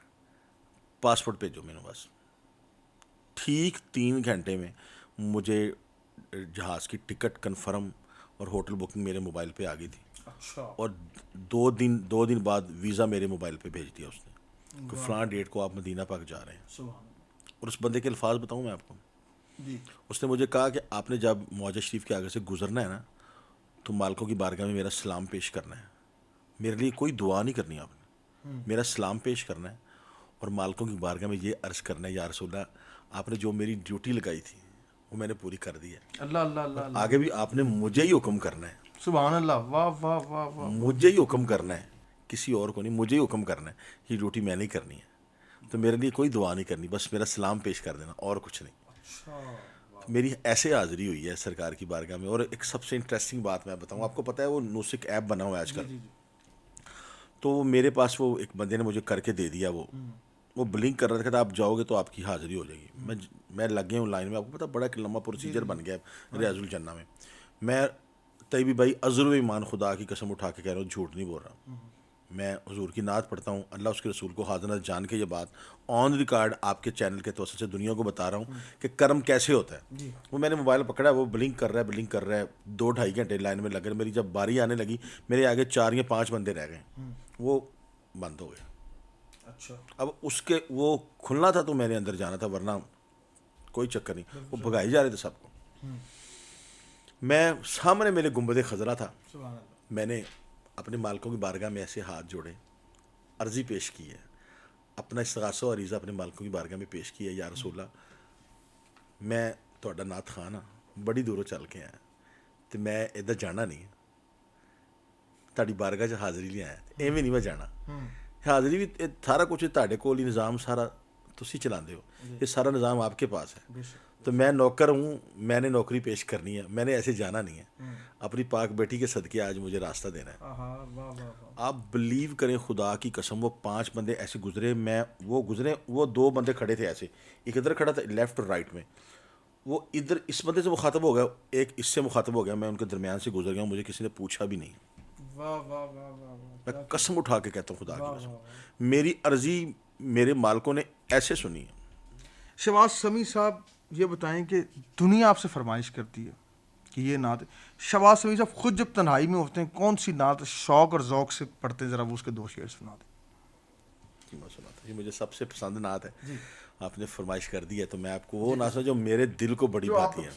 پاسپورٹ بھیجو میرے پاس. ٹھیک 3 گھنٹے میں مجھے جہاز کی ٹکٹ کنفرم اور ہوٹل بکنگ میرے موبائل پہ آ گئی تھی. اور 2 دن بعد ویزا میرے موبائل پہ بھیج دیا اس نے کہ فلاں ڈیٹ کو آپ مدینہ پاک جا رہے ہیں. اور اس بندے کے الفاظ بتاؤں میں آپ کو, اس نے مجھے کہا کہ آپ نے جب معجزہ شریف کے آگے سے گزرنا ہے نا, تو مالکوں کی بارگاہ میں میرا سلام پیش کرنا ہے. میرے لیے کوئی دعا نہیں کرنی آپ نے, میرا سلام پیش کرنا ہے, اور مالکوں کی بارگاہ میں یہ عرض کرنا ہے یا رسول اللہ آپ نے جو میری ڈیوٹی لگائی تھی وہ میں نے پوری کر دی ہے. اللہ اللہ اللہ, آگے بھی آپ نے مجھے ہی حکم کرنا ہے. سبحان اللہ, واہ واہ واہ واہ, مجھے ہی حکم کرنا ہے, کسی اور کو نہیں, مجھے ہی حکم کرنا ہے. یہ ڈیوٹی میں نہیں کرنی ہے, تو میرے لیے کوئی دعا نہیں کرنی, بس میرا سلام پیش کر دینا اور کچھ نہیں. میری ایسے حاضری ہوئی ہے سرکار کی بارگاہ میں. اور ایک سب سے انٹرسٹنگ بات میں بتاؤں آپ کو, پتہ ہے وہ نوسک ایپ بنا ہوا ہے آج کل, تو میرے پاس وہ ایک بندے نے مجھے کر کے دے دیا, وہ بلنک کر رہا تھا, آپ جاؤ گے تو آپ کی حاضری ہو جائے گی. میں لگ گیا ہوں لائن میں, آپ کو پتا بڑا ایک لمبا پروسیجر بن گیا ریاض الجنہ میں. میں طیبی بھائی عذر و ایمان خدا کی قسم اٹھا کے کہہ رہا ہوں, جھوٹ نہیں بول رہا. میں حضور کی نعت پڑھتا ہوں, اللہ اس کے رسول کو حاضر جان کے یہ بات آن ریکارڈ آپ کے چینل کے توسط سے دنیا کو بتا رہا ہوں کہ کرم کیسے ہوتا ہے. وہ میں نے موبائل پکڑا, وہ بلنک کر رہا ہے 2-2.5 گھنٹے لائن میں لگ رہے. میری جب باری آنے لگی میرے آگے 4 یا 5 بندے رہ گئے, وہ بند ہو گئے. اچھا, اب اس کے وہ کھلنا تھا تو میرے اندر جانا تھا, ورنہ کوئی چکر نہیں, وہ بھگائی جا رہے تھے سب کو. میں سامنے میرے گنبد خضرا تھا, میں نے اپنے مالکوں کی بارگاہ میں ایسے ہاتھ جوڑے, عرضی پیش کی ہے, اپنا استغاثہ و عریضہ اپنے مالکوں کی بارگاہ میں پیش کی ہے, یا رسول اللہ میں تہاڈا نعت خان ہاں, بڑی دوروں چل کے آیا تو میں ادھر جانا نہیں, تہاڈی بارگاہ چ حاضری لے آیا, ایویں نہیں میں جانا. حاضری بھی سارا کچھ تہاڈے کول ہی نظام سارا تسی چلاندے ہو, یہ سارا نظام آپ کے پاس ہے. تو میں نوکر ہوں, میں نے نوکری پیش کرنی ہے, میں نے ایسے جانا نہیں ہے. اپنی پاک بیٹی کے صدقے آج مجھے راستہ دینا ہے. آپ بلیو کریں خدا کی قسم, وہ 5 بندے ایسے گزرے, وہ 2 بندے کھڑے تھے ایسے, ایک ادھر کھڑا تھا لیفٹ اور رائٹ میں, وہ ادھر اس بندے سے مخاطب ہو گیا, ایک اس سے مخاطب ہو گیا, میں ان کے درمیان سے گزر گیا, مجھے کسی نے پوچھا بھی نہیں. میں قسم اٹھا کے کہتا ہوں خدا کی قسم, میری عرضی میرے مالکوں نے ایسے سنی ہے. شہباز سمیع صاحب یہ بتائیں کہ دنیا آپ سے فرمائش کرتی ہے کہ یہ نعت, شہباز سمیع صاحب خود جب تنہائی میں ہوتے ہیں کون سی نعت شوق اور ذوق سے پڑھتے ہیں, ذرا وہ اس کے 2 شعر سنا دیں. یہ مجھے سب سے پسند نعت ہے, آپ نے فرمائش کر دی ہے تو میں آپ کو وہ نعت جو میرے دل کو بڑی بات ہے.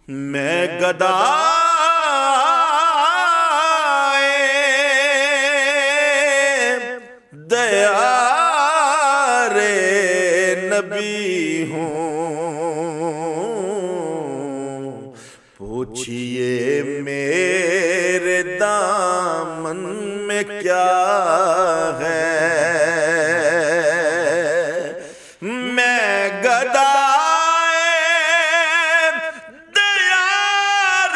میں گدا نبی ہوں, پوچھئے میرے دامن میں کیا ہے. میں گدائے دیار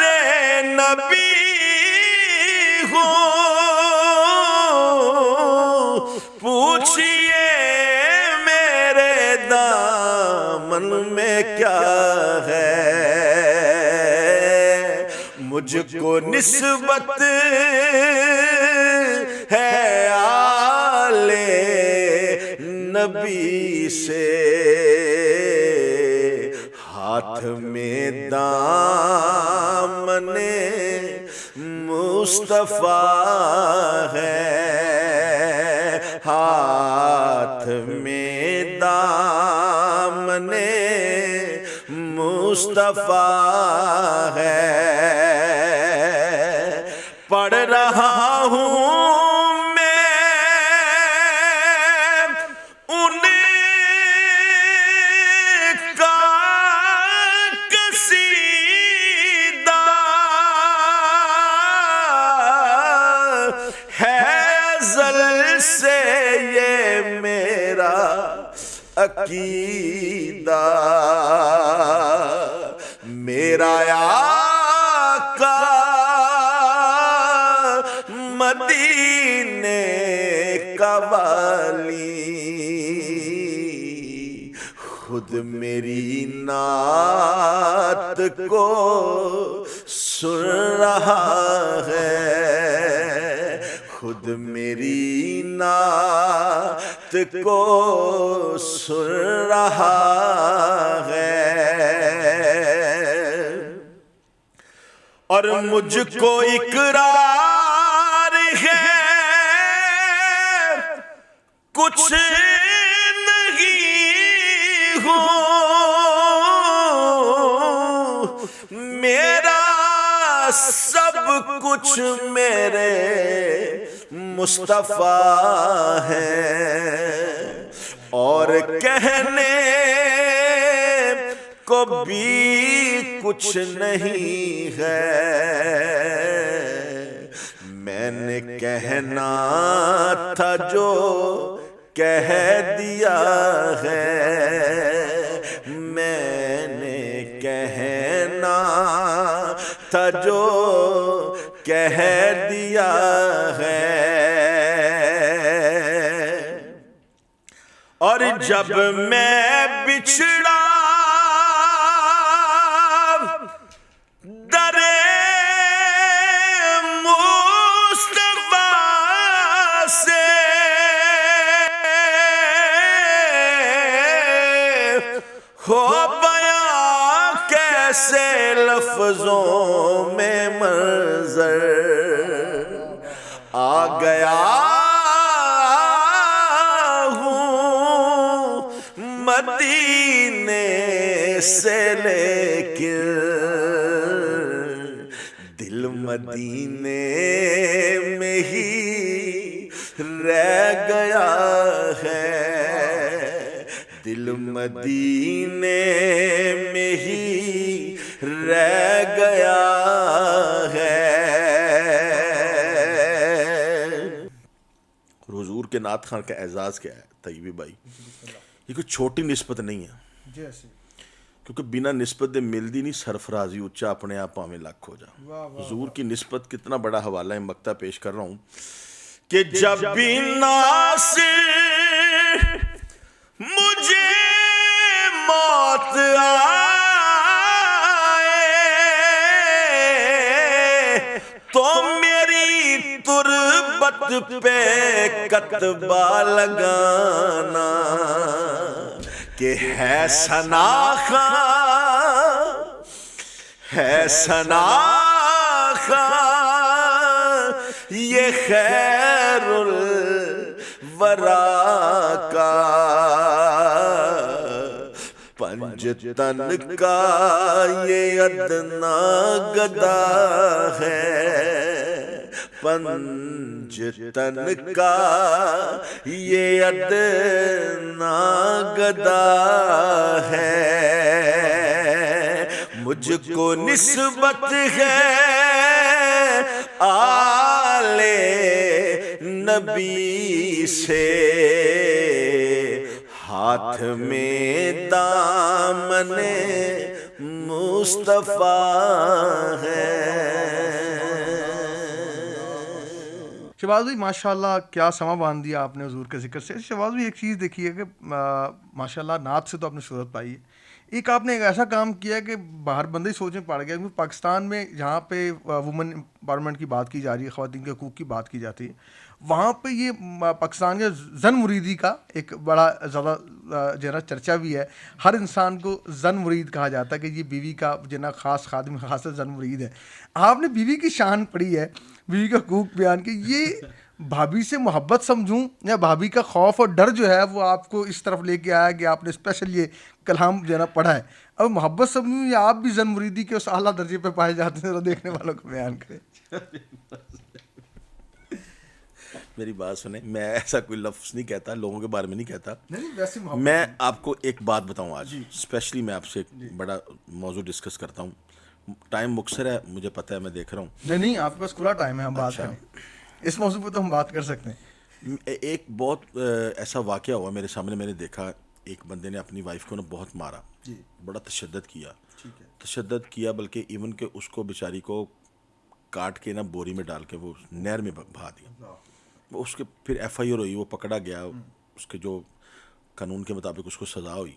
نبی ہوں, پوچھئے دامن میں کیا ہے. مجھ کو نسبت ہے آل نبی سے, ہاتھ میں دامن مصطفیٰ ہے, ہاتھ میں دامن مصطفیٰ ہے. پڑھ رہا ہوں میں ان کا قصیدہ, ہے ازل سے یہ میرا عقیدہ. میرا آقا مدینے کا والی, خود میری نعت کو سن رہا ہے, خود میری نعت کو سن رہا ہے. اور مجھ کو اقرار ہے کچھ نہیں ہوں, میرا سب کچھ میرے مصطفیٰ ہے, اور کہنے کو بھی کچھ نہیں ہے. میں نے کہنا تھا جو کہہ دیا ہے, میں نے کہنا تھا جو کہہ دیا ہے. اور جب میں بچھڑا در مصطفیٰ سے, ہو بیان کیسے لفظوں میں منظر آ گیا ہوں مدینے سے, لیکن دل مدینے میں ہی رہ گیا ہے, دل مدینے میں ہی رہ گیا ہے. حضور کے نعت خان کا اعزاز کیا ہے طیبی بھائی, یہ کوئی چھوٹی نسبت نہیں ہے, کیونکہ بنا نسبت دے ملدی نہیں سرفرازی اچا اپنے آپ پاویں لکھ ہو جا. حضور کی نسبت کتنا بڑا حوالہ ہے, مقطع پیش کر رہا ہوں کہ جب بھی ناس مجھے موت آئے تو میری تربت پہ کتبہ لگانا کہ ہے ثنا خاں, ہے ثنا خاں یہ خیر الورا کا پنجتن کا یہ ادنا گدا ہے, پنجتن کا یہ ادنا گدا ہے, مجھ کو نسبت ہے آلِ نبی سے, ہاتھ میں دامن مصطفیٰ ہے. شہباز بھائی ماشاء اللہ کیا سما باندھ دیا آپ نے حضور کے ذکر سے. شہباز بھائی ایک چیز دیکھیے کہ ماشاء اللہ نعت سے تو آپ نے شہرت پائی ہے, ایک آپ نے ایک ایسا کام کیا کہ باہر بندے ہی سوچ میں پڑ گیا, کیونکہ پاکستان میں جہاں پہ وومن امپاورمنٹ کی بات کی جا رہی ہے, خواتین کے حقوق کی بات کی جاتی ہے, وہاں پہ یہ پاکستان کے زن مریدی کا ایک بڑا زیادہ جو ہے نا چرچا بھی ہے. ہر انسان کو زن مرید کہا جاتا ہے کہ یہ بیوی کا جو ہے نا خاص خادم خاص زن مرید ہے. آپ نے بیوی کی شان پڑھی ہے, بیوی کا حقوق بیان کی, یہ بھابھی سے محبت سمجھوں یا بھابھی کا خوف اور ڈر جو ہے وہ آپ کو اس طرف لے کے آیا کہ آپ نے اسپیشل یہ کلام جو ہے نا پڑھا ہے, اب محبت سمجھوں یا آپ بھی زن مریدی کے اس اعلیٰ درجے پہ پائے جاتے ہیں, تو دیکھنے والوں کو بیان کریں. میری بات سنیں, میں ایسا کوئی لفظ نہیں کہتا, لوگوں کے بارے میں نہیں کہتا. میں آپ کو ایک بات بتاؤں آج اسپیشلی میں آپ سے ایک بڑا موضوع ڈسکس کرتا ہوں. ٹائم مختصر ہے مجھے پتہ ہے, میں دیکھ رہا ہوں. نہیں آپ کے پاس کھلا ٹائم ہے, ہم بات کریں اس موضوع پہ, تو ہم بات کر سکتے ہیں. ایک بہت ایسا واقعہ ہوا میرے سامنے, میں نے دیکھا ایک بندے نے اپنی وائف کو نا بہت مارا, بڑا تشدد کیا, بلکہ ایون کہ اس کو بیچاری کو کاٹ کے نا بوری میں ڈال کے وہ نہر میں بہا دیا. اس کے پھر ایف آئی آر ہوئی, وہ پکڑا گیا, اس کے جو قانون کے مطابق اس کو سزا ہوئی.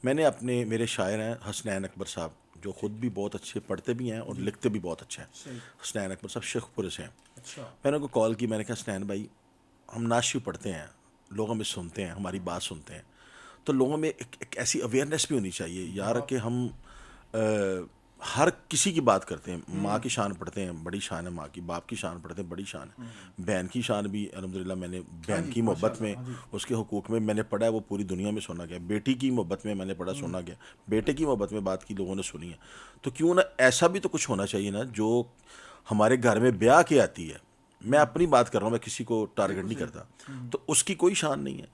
میں نے اپنے میرے شاعر ہیں حسنین اکبر صاحب, جو خود بھی بہت اچھے پڑھتے بھی ہیں اور لکھتے بھی بہت اچھے ہیں. حسنین اکبر صاحب شیخ پورے سے ہیں. میں نے ان کو کال کی, میں نے کہا حسنین بھائی ہم نعت شریف پڑھتے ہیں, لوگ ہمیں سنتے ہیں, ہماری بات سنتے ہیں, تو لوگوں میں ایک ایسی اویئرنیس بھی ہونی چاہیے یار کہ ہم ہر کسی کی بات کرتے ہیں. ماں کی شان پڑھتے ہیں, بڑی شان ہے ماں کی, باپ کی شان پڑھتے ہیں, بڑی شان ہے, بہن کی شان بھی الحمدللہ میں نے بہن کی محبت میں, اس کے حقوق میں میں نے پڑھا ہے, وہ پوری دنیا میں سنا گیا. بیٹی کی محبت میں نے پڑھا, سنا گیا. بیٹے کی محبت میں بات کی لوگوں نے سنی ہے. تو کیوں نہ ایسا بھی تو کچھ ہونا چاہیے نا جو ہمارے گھر میں بیاہ کے آتی ہے. میں اپنی بات کر رہا ہوں, میں کسی کو ٹارگٹ نہیں کرتا, تو اس کی کوئی شان نہیں ہے.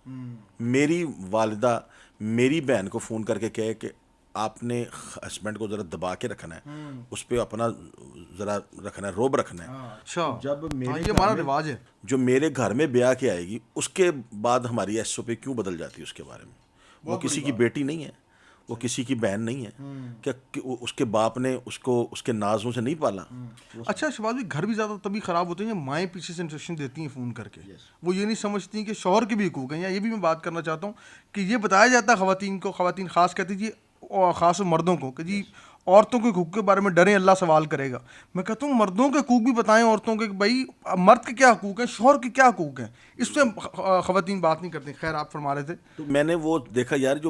میری والدہ میری بہن کو فون کر کے کہے کہ آپ نے ہسبینڈ کو ذرا دبا کے رکھنا ہے, اس پہ اپنا ذرا رکھنا ہے, روب رکھنا ہے. جب یہ ہمارا رواج ہے, جو میرے گھر میں بیاہ کے آئے گی, اس کے بعد ہماری ایس او پی کیوں بدل جاتی ہے اس کے بارے میں. وہ کسی کی بیٹی نہیں ہے, وہ کسی کی بہن نہیں ہے, کہ اس کے باپ نے اس کو اس کے نازوں سے نہیں پالا. اچھا شہباز بھائی, گھر بھی زیادہ تبھی خراب ہوتے ہیں جب مائیں پیچھے سے انسٹرکشن دیتی ہیں فون کر کے. وہ یہ نہیں سمجھتی کہ شوہر کے بھی حقوق ہیں. یا یہ بھی میں بات کرنا چاہتا ہوں کہ یہ بتایا جاتا ہے خواتین کو, خواتین خاص کہتی جی, اور خاص مردوں کو, کہ جی عورتوں کے حقوق کے بارے میں ڈریں, اللہ سوال کرے گا. میں کہتا ہوں مردوں کے حقوق بھی بتائیں عورتوں کے, کہ بھائی مرد کے کیا حقوق ہیں, شوہر کے کیا حقوق ہیں, اس پہ خواتین بات نہیں کرتی. خیر آپ فرما رہے تھے. تو میں نے وہ دیکھا یار, جو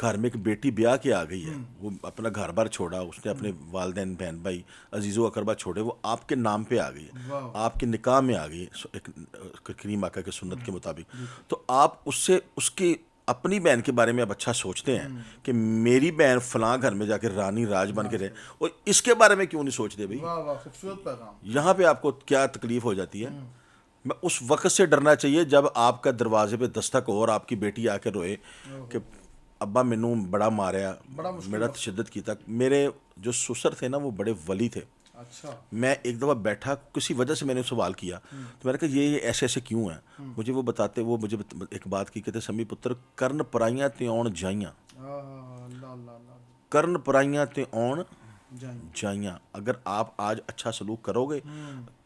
گھر میں ایک بیٹی بیاہ کے آ گئی ہے, وہ اپنا گھر بار چھوڑا, اس نے اپنے والدین بہن بھائی عزیز و اقربا چھوڑے, وہ آپ کے نام پہ آ گئی ہے, آپ کے نکاح میں آ گئی ہے ایک کریم آقا کے سنت کے مطابق. تو آپ اس سے اس کی اپنی بہن کے بارے میں اب اچھا سوچتے ہیں کہ میری بہن فلاں گھر میں جا کے رانی راج بن کے رہے, اور اس کے بارے میں کیوں نہیں سوچتے بھائی. یہاں پہ آپ کو کیا تکلیف ہو جاتی ہے. میں اس وقت سے ڈرنا چاہیے جب آپ کا دروازے پہ دستک ہو اور آپ کی بیٹی آ کے روئے کہ ابا مینوں بڑا ماریا, میرا تشدد کیتا. میرے جو سسر تھے نا وہ بڑے ولی تھے, اچھا. میں ایک دفعہ بیٹھا, کسی وجہ سے میں نے سوال کیا تو میں نے کہا یہ ایسے ایسے کیوں ہیں. مجھے وہ بتاتے, وہ مجھے ایک بات کی, کہتے سمی پتر کرن پرائیاں تے آن جائیاں, کرن پرائیاں تے آن جائیاں. اگر آپ آج اچھا سلوک کرو گے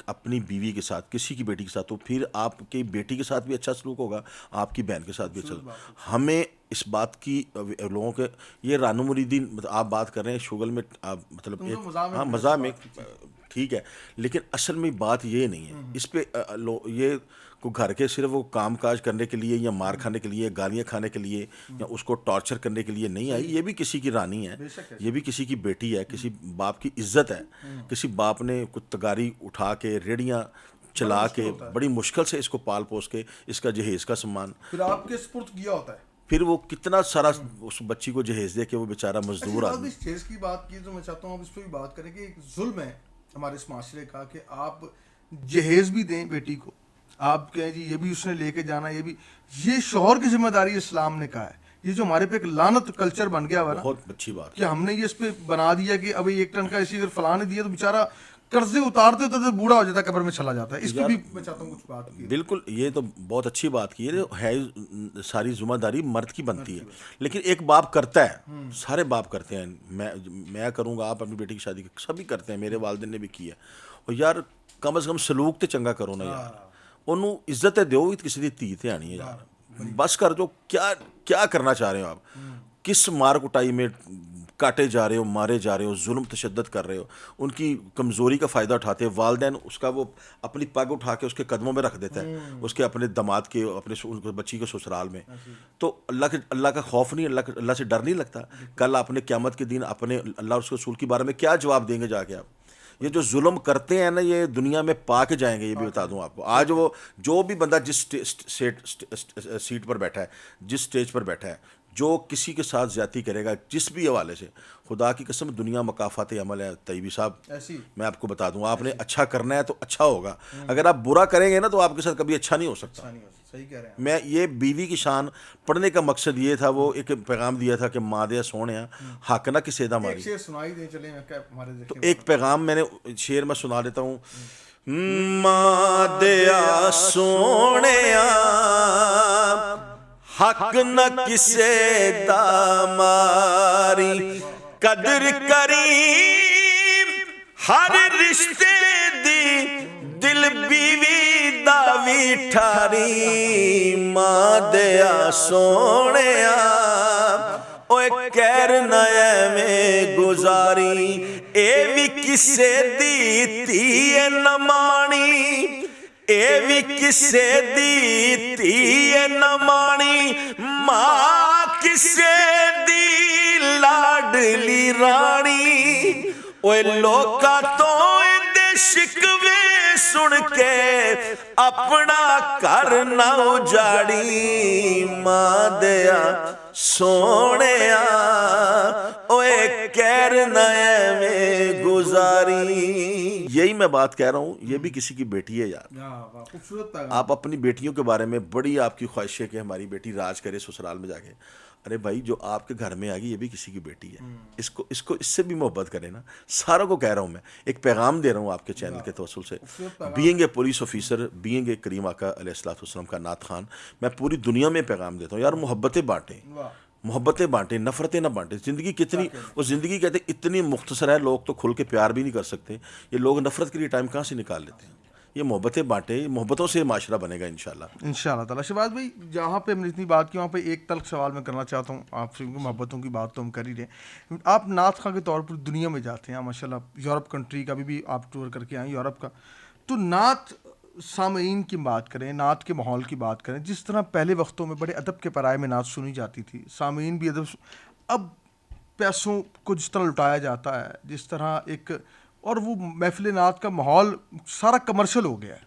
اپنی بیوی کے ساتھ, کسی کی بیٹی کے ساتھ, تو پھر آپ کی بیٹی کے ساتھ بھی اچھا سلوک ہوگا, آپ کی بہن کے ساتھ بھی اچھا. ہمیں اس بات کی لوگوں کے, یہ رانو مریدین آپ بات کر رہے ہیں شغل میں, مطلب ہاں مزاح میں ٹھیک ہے, لیکن اصل میں بات یہ نہیں ہے. اس پہ یہ کو گھر کے صرف وہ کام کاج کرنے کے لیے یا مار کھانے کے لیے, گالیاں کھانے کے لیے, یا اس کو ٹارچر کرنے کے لیے نہیں آئی. یہ بھی کسی کی رانی ہے, یہ بھی کسی کی بیٹی ہے, کسی باپ کی عزت ہے. کسی باپ نے کچھ تگاری اٹھا کے, ریڑیاں چلا کے, بڑی مشکل سے اس کو پال پوس کے, اس کا جہیز کا سامان پھر آپ کے سپرد کیا ہوتا ہے, پھر وہ کتنا سارا اس بچی کو جہیز دے کے وہ بیچارہ مزدور آدمی. اس چیز کی بات کی تو میں چاہتا ہوں آپ اس پہ بھی بات کریں کہ ایک ظلم ہے ہمارے اس معاشرے کا کہ آپ جہیز بھی دیں بیٹی کو, آپ کہیں جی یہ بھی اس نے لے کے جانا, یہ شوہر کی ذمہ داری اسلام نے کہا ہے. یہ جو ہمارے پہ ایک لعنت کلچر بن گیا ہوا نا, بہت اچھی بات کہ ہم نے یہ اس پہ بنا دیا کہ ابھی 1 ٹن کا اسی اگر فلاں نے دیا تو بیچارہ قرضے اتارتے ہوتے تو بوڑھا ہو جاتا ہے, قبر میں چلا جاتا ہے. اس پہ بھی میں چاہتا ہوں کچھ بات کی. بالکل, یہ تو بہت اچھی بات کی ہے. ساری ذمہ داری مرد کی بنتی ہے, لیکن ایک باپ کرتا ہے, سارے باپ کرتے ہیں. میں کروں گا, آپ اپنی بیٹی کی شادی سبھی کرتے ہیں, میرے والدین نے بھی کی ہے. اور یار کم از کم سلوک تے چنگا کرو نا یار, انہوں عزت دو, کسی دی دھی تے آنی ہے یار. بس کر دو, کیا کرنا چاہ رہے ہو آپ, کس مار کٹائی میں کاٹے جا رہے ہو, مارے جا رہے ہو, ظلم تشدد کر رہے ہو, ان کی کمزوری کا فائدہ اٹھاتے ہیں. والدین اس کا وہ اپنی پگ اٹھا کے اس کے قدموں میں رکھ دیتا ہے, اس کے اپنے داماد کے, اپنے بچی کے سسرال میں. تو اللہ کا خوف نہیں, اللہ سے ڈر نہیں لگتا. کل اپنے قیامت کے دن اپنے اللہ اور اس کے رسول کے بارے میں کیا جواب دیں گے جا کے آپ. یہ جو ظلم کرتے ہیں نا, یہ دنیا میں پا کے جائیں گے. یہ بھی بتا دوں آپ کو, آج وہ جو بھی بندہ جس سیٹ پر بیٹھا ہے, جس سٹیج پر بیٹھا ہے, جو کسی کے ساتھ زیادتی کرے گا جس بھی حوالے سے, خدا کی قسم دنیا مکافات عمل ہے. طیبی صاحب میں آپ کو بتا دوں, آپ نے اچھا کرنا ہے تو اچھا ہوگا, اگر آپ برا کریں گے نا تو آپ کے ساتھ کبھی اچھا نہیں ہو سکتا. صحیح کہہ رہے ہیں. میں یہ بیوی کی شان پڑھنے کا مقصد یہ تھا, وہ ایک پیغام دیا تھا کہ ماں دیا سونے حق نہ کسے دا ماری. تو ایک پیغام میں نے شعر میں سنا دیتا ہوں. ماں دیا سونے حق نہ کسے دا ماری, قدر کریم ہر رشتے دی, دل بیوی دا وی ٹھاری. ماں دیا سونے اوے کہر نہ ایویں گزاری, اے وی کسے دی تھی نہ مانی, اے وی کسے دی تھی نہ مانی. ماں کسے دی لاڈلی رانی, اوے لوکاں تو دے شکوے سن کے اپنا گھر نہ اجاڑی. ماں دیا سونے اوے کہر نہ ایویں گزاری. یہی میں بات کہہ رہا ہوں, یہ بھی کسی کی بیٹی ہے یار. آپ اپنی بیٹیوں کے بارے میں بڑی آپ کی خواہش ہے کہ ہماری بیٹی راج کرے سسرال میں جا کے. ارے بھائی, جو آپ کے گھر میں آ گئی یہ بھی کسی کی بیٹی ہے. اس سے بھی محبت کریں نا. ساروں کو کہہ رہا ہوں, میں ایک پیغام دے رہا ہوں آپ کے چینل کے توسل سے. Being a police officer, being a کریم آقا علیہ الصلوۃ والسلام کا نعت خوان, میں پوری دنیا میں پیغام دیتا ہوں, یار محبتیں بانٹیں, محبتیں بانٹیں, نفرتیں نہ بانٹیں. زندگی کتنی, وہ زندگی کہتے ہیں اتنی مختصر ہے, لوگ تو کھل کے پیار بھی نہیں کر سکتے. یہ لوگ نفرت کے لیے ٹائم کہاں سے نکال لیتے ہیں. یہ محبتیں بانٹیں, محبتوں سے معاشرہ بنے گا انشاءاللہ. انشاءاللہ تعالیٰ. شہباز بھائی, جہاں پہ ہم نے اتنی بات کی وہاں پہ ایک تلخ سوال میں کرنا چاہتا ہوں آپ سے, محبتوں کی بات تو ہم کر ہی رہے ہیں. آپ نعت خواں کے طور پر دنیا میں جاتے ہیں ماشاءاللہ, یورپ کنٹری کا بھی آپ ٹور کر کے آئیں, یورپ کا. تو نعت سامعین کی بات کریں, نعت کے ماحول کی بات کریں, جس طرح پہلے وقتوں میں بڑے ادب کے پرائے میں نعت سنی جاتی تھی, سامعین بھی ادب, اب پیسوں کو جس طرح لٹایا جاتا ہے, جس طرح ایک, اور وہ محفل نعت کا ماحول سارا کمرشل ہو گیا ہے.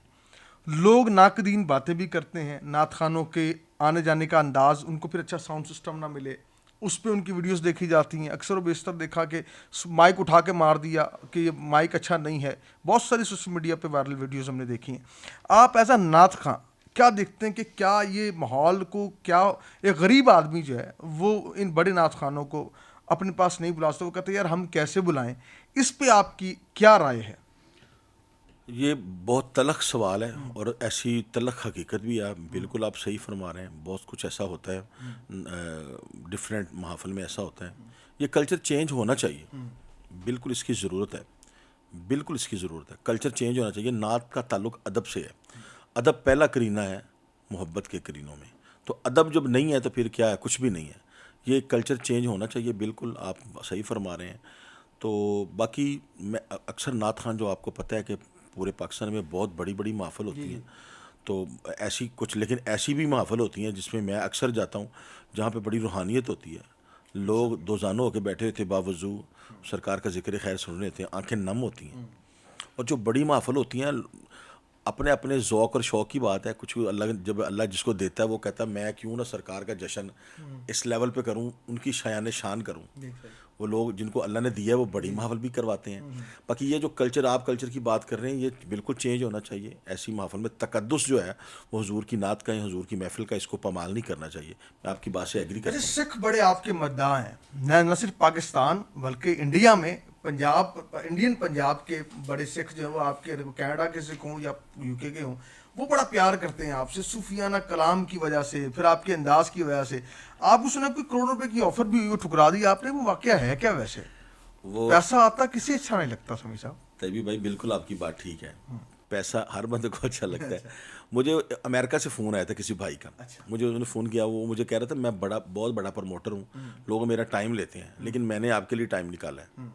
لوگ ناقدین باتیں بھی کرتے ہیں, نعت خوانوں کے آنے جانے کا انداز, ان کو پھر اچھا ساؤنڈ سسٹم نہ ملے, اس پہ ان کی ویڈیوز دیکھی جاتی ہیں. اکثر و بیشتر دیکھا کہ مائک اٹھا کے مار دیا کہ یہ مائک اچھا نہیں ہے. بہت ساری سوشل میڈیا پہ وائرل ویڈیوز ہم نے دیکھی ہیں. آپ ایز اے نعت خواں کیا دیکھتے ہیں کہ کیا یہ ماحول کو, کیا ایک غریب آدمی جو ہے وہ ان بڑے نعت خوانوں کو اپنے پاس نہیں بلا سکتے, وہ کہتے ہیں یار ہم کیسے بلائیں, اس پہ آپ کی کیا رائے ہے؟ یہ بہت تلخ سوال ہے اور ایسی تلخ حقیقت بھی ہے. بالکل آپ صحیح فرما رہے ہیں. بہت کچھ ایسا ہوتا ہے ڈفرینٹ محافل میں ایسا ہوتا ہے. یہ کلچر چینج ہونا چاہیے, بالکل اس کی ضرورت ہے, بالکل اس کی ضرورت ہے. کلچر چینج ہونا چاہیے. نعت کا تعلق ادب سے ہے. ادب پہلا کرینہ ہے محبت کے کرینوں میں. تو ادب جب نہیں ہے تو پھر کیا ہے؟ کچھ بھی نہیں ہے. یہ کلچر چینج ہونا چاہیے. بالکل آپ صحیح فرما رہے ہیں. تو باقی میں اکثر نعت خوان جو آپ کو پتہ ہے کہ پورے پاکستان میں بہت بڑی بڑی محافل ہوتی ہیں, تو ایسی کچھ, لیکن ایسی بھی محافل ہوتی ہیں جس میں میں اکثر جاتا ہوں جہاں پہ بڑی روحانیت ہوتی ہے. لوگ دو زانوں ہو کے بیٹھے ہوتے باوضو سرکار کا ذکر خیر سن رہے ہوتے ہیں, آنکھیں نم ہوتی ہیں. اور جو بڑی محافل ہوتی ہیں اپنے اپنے ذوق اور شوق کی بات ہے. کچھ اللہ جب اللہ جس کو دیتا ہے وہ کہتا ہے میں کیوں نہ سرکار کا جشن اس لیول پہ کروں, ان کی شایان شان کروں. وہ لوگ جن کو اللہ نے دیا ہے وہ بڑی محفل بھی کرواتے ہیں. باقی یہ جو کلچر آپ کلچر کی بات کر رہے ہیں یہ بالکل چینج ہونا چاہیے. ایسی محفل میں تقدس جو ہے وہ حضور کی نعت کا, حضور کی محفل کا, اس کو پامال نہیں کرنا چاہیے. میں آپ کی بات سے ایگری کرتا ہوں. سکھ بڑے آپ کے مداح ہیں, نہ صرف پاکستان بلکہ انڈیا میں. پنجاب, انڈین پنجاب کے بڑے سکھ جو ہیں وہ آپ کے کینیڈا کے سکھ ہوں یا یو کے ہوں, وہ بڑا پیار کرتے ہیں آپ سے صوفیانہ کلام کی وجہ سے, پھر آپ کے انداز کی وجہ سے. آپ کو سنا کوئی کروڑ روپے کی آفر بھی ہوئی, وہ ٹھکرا دی آپ نے, وہ واقعہ ہے کیا ویسے؟ وہ پیسہ آتا کسی اچھا نہیں لگتا سمی صاحب. طیبی بھائی بالکل آپ کی بات ٹھیک ہے. پیسہ ہر بندے کو اچھا لگتا ہے. مجھے امریکہ سے فون آیا تھا کسی بھائی کا, مجھے انہوں نے فون کیا, وہ مجھے کہہ رہا تھا میں بہت بڑا پروموٹر ہوں, لوگ میرا ٹائم لیتے ہیں لیکن میں نے آپ کے لیے ٹائم نکالا ہے.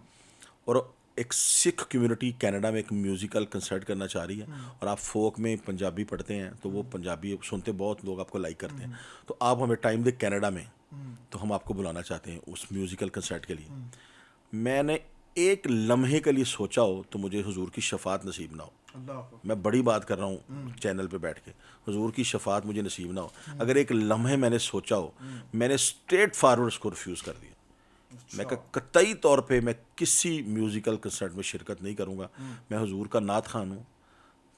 اور ایک سکھ کمیونٹی کینیڈا میں ایک میوزیکل کنسرٹ کرنا چاہ رہی ہے, اور آپ فوک میں پنجابی پڑھتے ہیں تو وہ پنجابی سنتے بہت لوگ آپ کو لائک کرتے ہیں, تو آپ ہمیں ٹائم دیں کینیڈا میں, تو ہم آپ کو بلانا چاہتے ہیں اس میوزیکل کنسرٹ کے لیے. میں نے ایک لمحے کے لیے سوچا ہو تو مجھے حضور کی شفاعت نصیب نہ ہو. میں بڑی بات کر رہا ہوں چینل پہ بیٹھ کے, حضور کی شفاعت مجھے نصیب نہ ہو. اگر ایک لمحے میں نے سوچا ہو, میں نے اسٹریٹ فارورڈ اس کو ریفیوز کر دیا. میں کہ قطعی طور پہ میں کسی میوزیکل کنسرٹ میں شرکت نہیں کروں گا. میں حضور کا نعت خوان ہوں,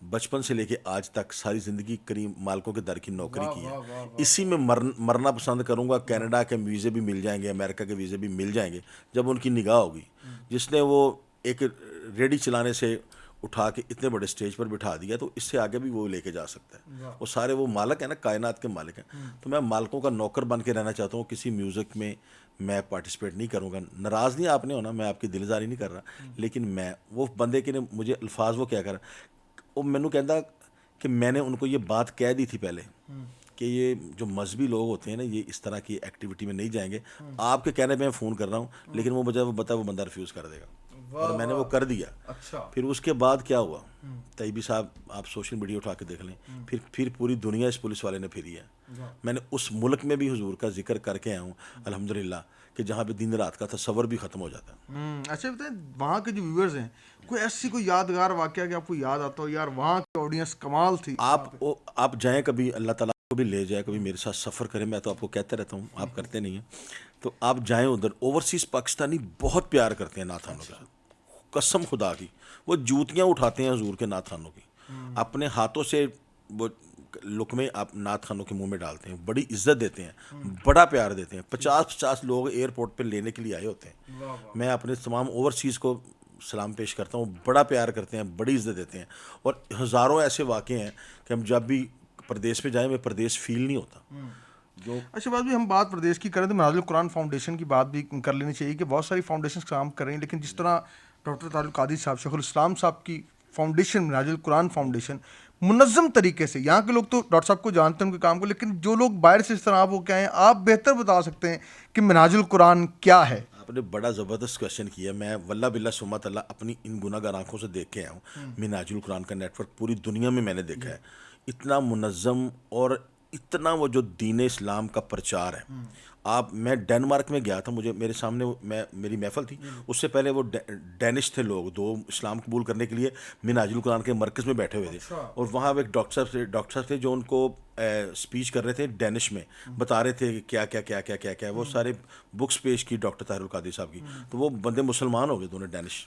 بچپن سے لے کے آج تک ساری زندگی کریم مالکوں کے در کی نوکری کی ہے. اسی میں مرنا پسند کروں گا. کینیڈا کے ویزے بھی مل جائیں گے, امریکہ کے ویزے بھی مل جائیں گے جب ان کی نگاہ ہوگی. جس نے وہ ایک ریڈی چلانے سے اٹھا کے اتنے بڑے سٹیج پر بٹھا دیا, تو اس سے آگے بھی وہ لے کے جا سکتا ہے. وہ سارے وہ مالک ہیں نا, کائنات کے مالک ہیں. تو میں مالکوں کا نوکر بن کے رہنا چاہتا ہوں. کسی میوزک میں میں پارٹیسپیٹ نہیں کروں گا. ناراض نہیں آپ نے ہونا, میں آپ کی دلزاری نہیں کر رہا, لیکن میں وہ بندے کے نے مجھے الفاظ وہ کیا کر, وہ مینوں کہندا کہ میں نے ان کو یہ بات کہہ دی تھی پہلے کہ یہ جو مذہبی لوگ ہوتے ہیں نا یہ اس طرح کی ایکٹیویٹی میں نہیں جائیں گے. آپ کے کہنے پہ میں فون کر رہا ہوں, لیکن وہ مجھے وہ بتا وہ بندہ ریفیوز کر دے گا, اور میں نے وہ کر دیا. پھر اس کے بعد کیا ہوا, طیبی صاحب آپ سوشل میڈیا اٹھا کے دیکھ لیں, پھر پوری دنیا اس پولیس والے نے پھری ہے. میں نے اس ملک میں بھی حضور کا ذکر کر کے آیا ہوں الحمدللہ, کہ جہاں پہ دن رات کا تصور بھی ختم ہو جاتا ہے. اچھا بتائیں, وہاں کے جو ویورز ہیں کوئی ایسی کوئی یادگار واقعہ کہ آپ کو یاد آتا ہو یار وہاں کی آڈینس کمال تھی؟ آپ جائیں کبھی, اللہ تعالیٰ کو بھی لے جائے, کبھی میرے ساتھ سفر کریں. میں تو آپ کو کہتے رہتا ہوں, آپ کرتے نہیں ہیں, تو آپ جائیں ادھر. اوورسیز پاکستانی بہت پیار کرتے ہیں نعت خوانوں کے ساتھ, قسم خدا کی. وہ جوتیاں اٹھاتے ہیں حضور کے نعت خوانوں کی, اپنے ہاتھوں سے وہ لقمے آپ نعت خوانوں کے منہ میں ڈالتے ہیں, بڑی عزت دیتے ہیں, بڑا پیار دیتے ہیں. 50 لوگ ایئرپورٹ پہ لینے کے لیے آئے ہوتے ہیں. میں اپنے تمام اوورسیز کو سلام پیش کرتا ہوں, بڑا پیار کرتے ہیں, بڑی عزت دیتے ہیں. اور ہزاروں ایسے واقع ہیں کہ ہم جب بھی پردیس میں جائیں میں پردیس فیل نہیں ہوتا. اچھا بات بھی ہم بات پردیش کی کریں تو منہاج القرآن فاؤنڈیشن کی بات بھی کر لینی چاہیے کہ بہت ساری فاؤنڈیشنز کام کر رہی ہیں, لیکن جس طرح ڈاکٹر طاہر القادری صاحب, شیخ الاسلام صاحب کی فاؤنڈیشن منہاج القرآن فاؤنڈیشن منظم طریقے سے, یہاں کے لوگ تو ڈاکٹر صاحب کو جانتے ہیں ان کے کام کو, لیکن جو لوگ باہر سے اس طرح آپ وہ کیا ہیں, آپ بہتر بتا سکتے ہیں کہ منہاج القرآن کیا ہے. آپ نے بڑا زبردست کویشچن کیا. میں واللہ باللہ سمت اللہ اپنی ان گناہ گار آنکھوں سے دیکھ کے آیا ہوں. منہاج القرآن کا نیٹ ورک پوری دنیا میں نے دیکھا ہے, اتنا منظم اور اتنا وہ جو دین اسلام کا پرچار ہے. میں ڈینمارک میں گیا تھا, مجھے میرے سامنے میری محفل تھی, اس سے پہلے وہ ڈینش تھے لوگ, 2 اسلام قبول کرنے کے لیے منہاج القرآن کے مرکز میں بیٹھے ہوئے تھے, اور وہاں ایک ڈاکٹر صاحب تھے جو ان کو اسپیچ کر رہے تھے ڈینش میں, بتا رہے تھے کہ کیا وہ سارے بکس پیش کی ڈاکٹر طاہر القادری صاحب کی. تو وہ بندے مسلمان ہو گئے دونوں ڈینش,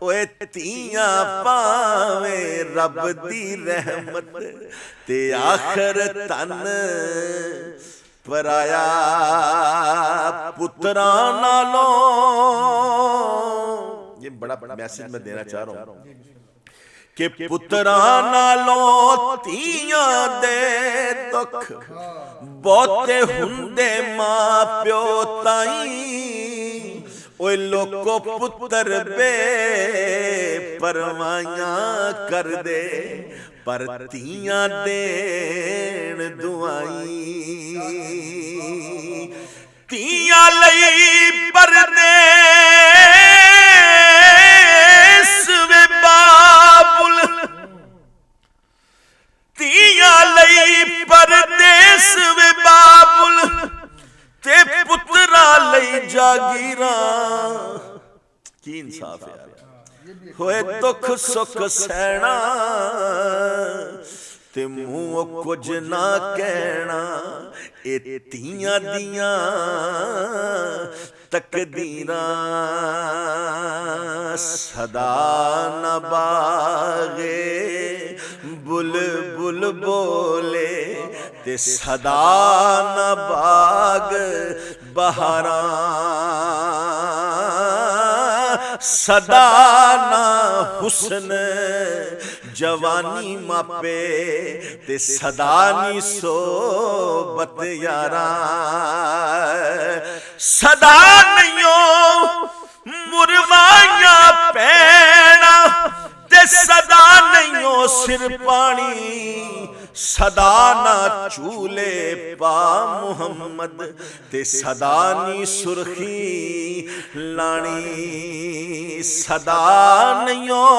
اوے تیاں پاویں رب دی رحمت تے آخر تن پرایا پتراں نالوں. یہ بڑا میسج میں دینا چاہ رہا ہوں کہ پتراں نالوں تیاں دے دکھ بہتے ہندے ماں پیو تائیں. اوے لوکو پتر بے پروائیاں کر دے پر تیاں دین دعائیں. تیاں لئی پردیس وے بابل تیاں لئی پردیس وے بابل تے پترا لئی جاگیراں. کی انصاف ہے یار. ہوئے دکھ سکھ سہنا تے منہ کچھ نہ کہنا. اے تیاں دیاں تقدیراں صدا نہ باغے بلبل بولے تے صدا نہ باغ بہاراں. صدا نہ حسن جوانی ماپے تے صدا نی صحبت یاراں. صدا نیوں مروائیاں پینا تے صدا نیوں سر پانی. صدا نہ چولے پا محمد تے صدا نی سرخی لانی. صدا نیوں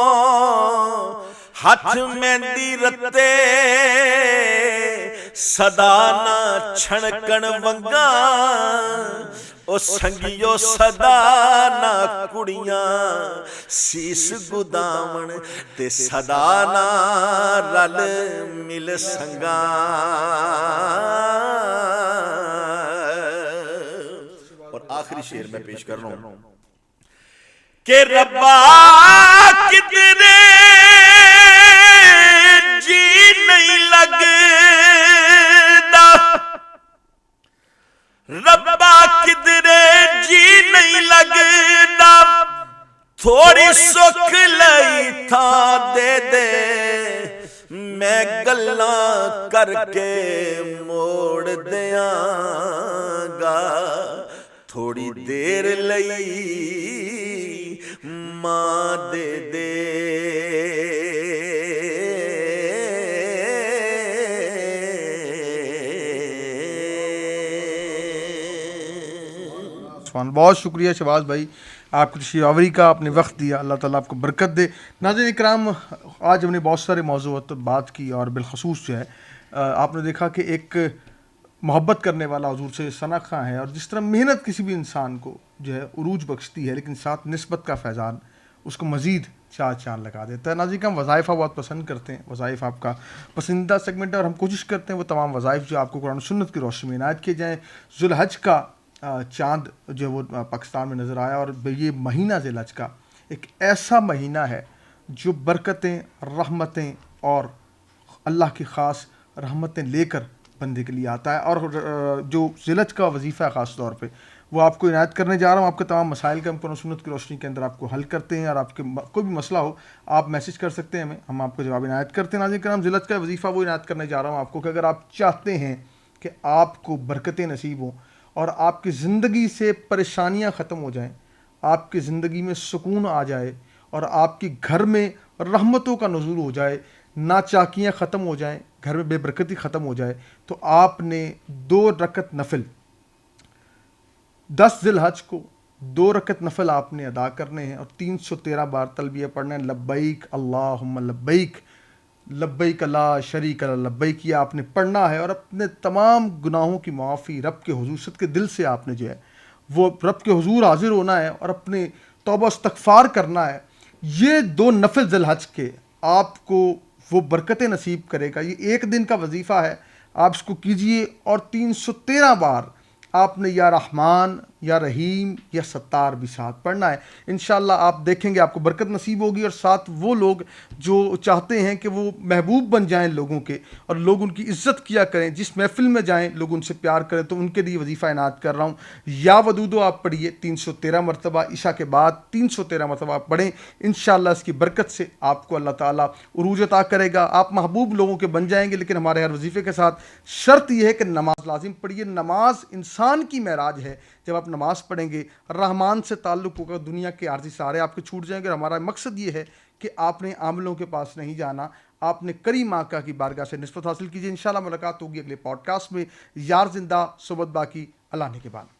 ہاتھ مہندی رتے صدا نہ چھڑکن ونگا. او سنگیو صدا نہ کڑیاں سیس گداون تے صدا نہ رل مل سنگا. اور آخری شعر میں پیش کر رہا ہوں کہ ربا کدرے جی نہیں لگدا. ربا کدرے جی نہیں لگدا تھوڑی سکھ لئی تھا دے دے. میں گلاں کر کے موڑ دیاں گا تھوڑی دیر لئی ماں دے دے. بہت شکریہ شہباز بھائی آپ کی تشریف آوری کا، آپ نے وقت دیا. اللہ تعالیٰ آپ کو برکت دے. ناظرین اکرام، آج ہم نے بہت سارے موضوعات بات کی اور بالخصوص جو ہے آپ نے دیکھا کہ ایک محبت کرنے والا حضور سے ثنا خواں ہے، اور جس طرح محنت کسی بھی انسان کو جو ہے عروج بخشتی ہے لیکن ساتھ نسبت کا فیضان اس کو مزید چار چاند لگا دیتا ہے. ناظرین ہم وظائفہ بہت پسند کرتے ہیں، وظائف آپ کا پسندیدہ سیگمنٹ ہے اور ہم کوشش کرتے ہیں وہ تمام وظائف جو آپ کو قرآن و سنت کی روشنی میں عنایت کیے جائیں. ذو الحج کا چاند جو وہ پاکستان میں نظر آیا، اور یہ مہینہ ذی الحج کا ایک ایسا مہینہ ہے جو برکتیں، رحمتیں اور اللہ کی خاص رحمتیں لے کر بندے کے لیے آتا ہے. اور جو ذی الحج کا وظیفہ ہے خاص طور پہ وہ آپ کو عنایت کرنے جا رہا ہوں. آپ کے تمام مسائل کا ہم قرآن و سنت کی روشنی کے اندر آپ کو حل کرتے ہیں، اور آپ کے کوئی بھی مسئلہ ہو آپ میسج کر سکتے ہیں ہمیں، ہم آپ کو جواب عنایت کرتے ہیں. ناظرین کرام، ذی الحج کا وظیفہ وہ عنایت کرنے جا رہا ہوں آپ کو کہ اگر آپ چاہتے ہیں کہ آپ کو برکتیں نصیب ہوں اور آپ کی زندگی سے پریشانیاں ختم ہو جائیں، آپ کی زندگی میں سکون آ جائے اور آپ کے گھر میں رحمتوں کا نزول ہو جائے، ناچاکیاں ختم ہو جائیں، گھر میں بے برکتی ختم ہو جائے، تو آپ نے 2 رکعت نفل 10 ذی الحج کو 2 رکعت نفل آپ نے ادا کرنے ہیں اور 313 بار تلبیہ پڑھنا ہے. لبیک اللہم لبیک لبیک لا شریک لک لبیک، یہ آپ نے پڑھنا ہے اور اپنے تمام گناہوں کی معافی رب کے حضور صدقے دل سے آپ نے جو ہے وہ رب کے حضور حاضر ہونا ہے اور اپنے توبہ استغفار کرنا ہے. یہ 2 نفل ذی الحج کے آپ کو وہ برکتیں نصیب کرے گا. یہ 1 دن کا وظیفہ ہے، آپ اس کو کیجئے اور 313 بار آپ نے یا رحمان یا رحیم یا ستار بھی ساتھ پڑھنا ہے. انشاءاللہ آپ دیکھیں گے آپ کو برکت نصیب ہوگی، اور ساتھ وہ لوگ جو چاہتے ہیں کہ وہ محبوب بن جائیں لوگوں کے اور لوگ ان کی عزت کیا کریں، جس محفل میں جائیں لوگ ان سے پیار کریں، تو ان کے لیے وظیفہ عنایت کر رہا ہوں. یا ودودو آپ پڑھیے 313 مرتبہ، عشاء کے بعد 313 مرتبہ آپ پڑھیں. انشاءاللہ اس کی برکت سے آپ کو اللہ تعالیٰ عروج عطا کرے گا، آپ محبوب لوگوں کے بن جائیں گے. لیکن ہمارے ہر وظیفے کے ساتھ شرط یہ ہے کہ نماز لازم پڑھیے. نماز انسان کی معراج ہے. جب آپ نماز پڑھیں گے رحمان سے تعلق ہوگا، دنیا کے عارضی سارے آپ کے چھوٹ جائیں گے. ہمارا مقصد یہ ہے کہ آپ نے عاملوں کے پاس نہیں جانا، آپ نے کریم آقا کی بارگاہ سے نسبت حاصل کیجیے. انشاءاللہ ملاقات ہوگی اگلے پوڈ کاسٹ میں. یار زندہ صحبت باقی، اللہ نے کے بعد.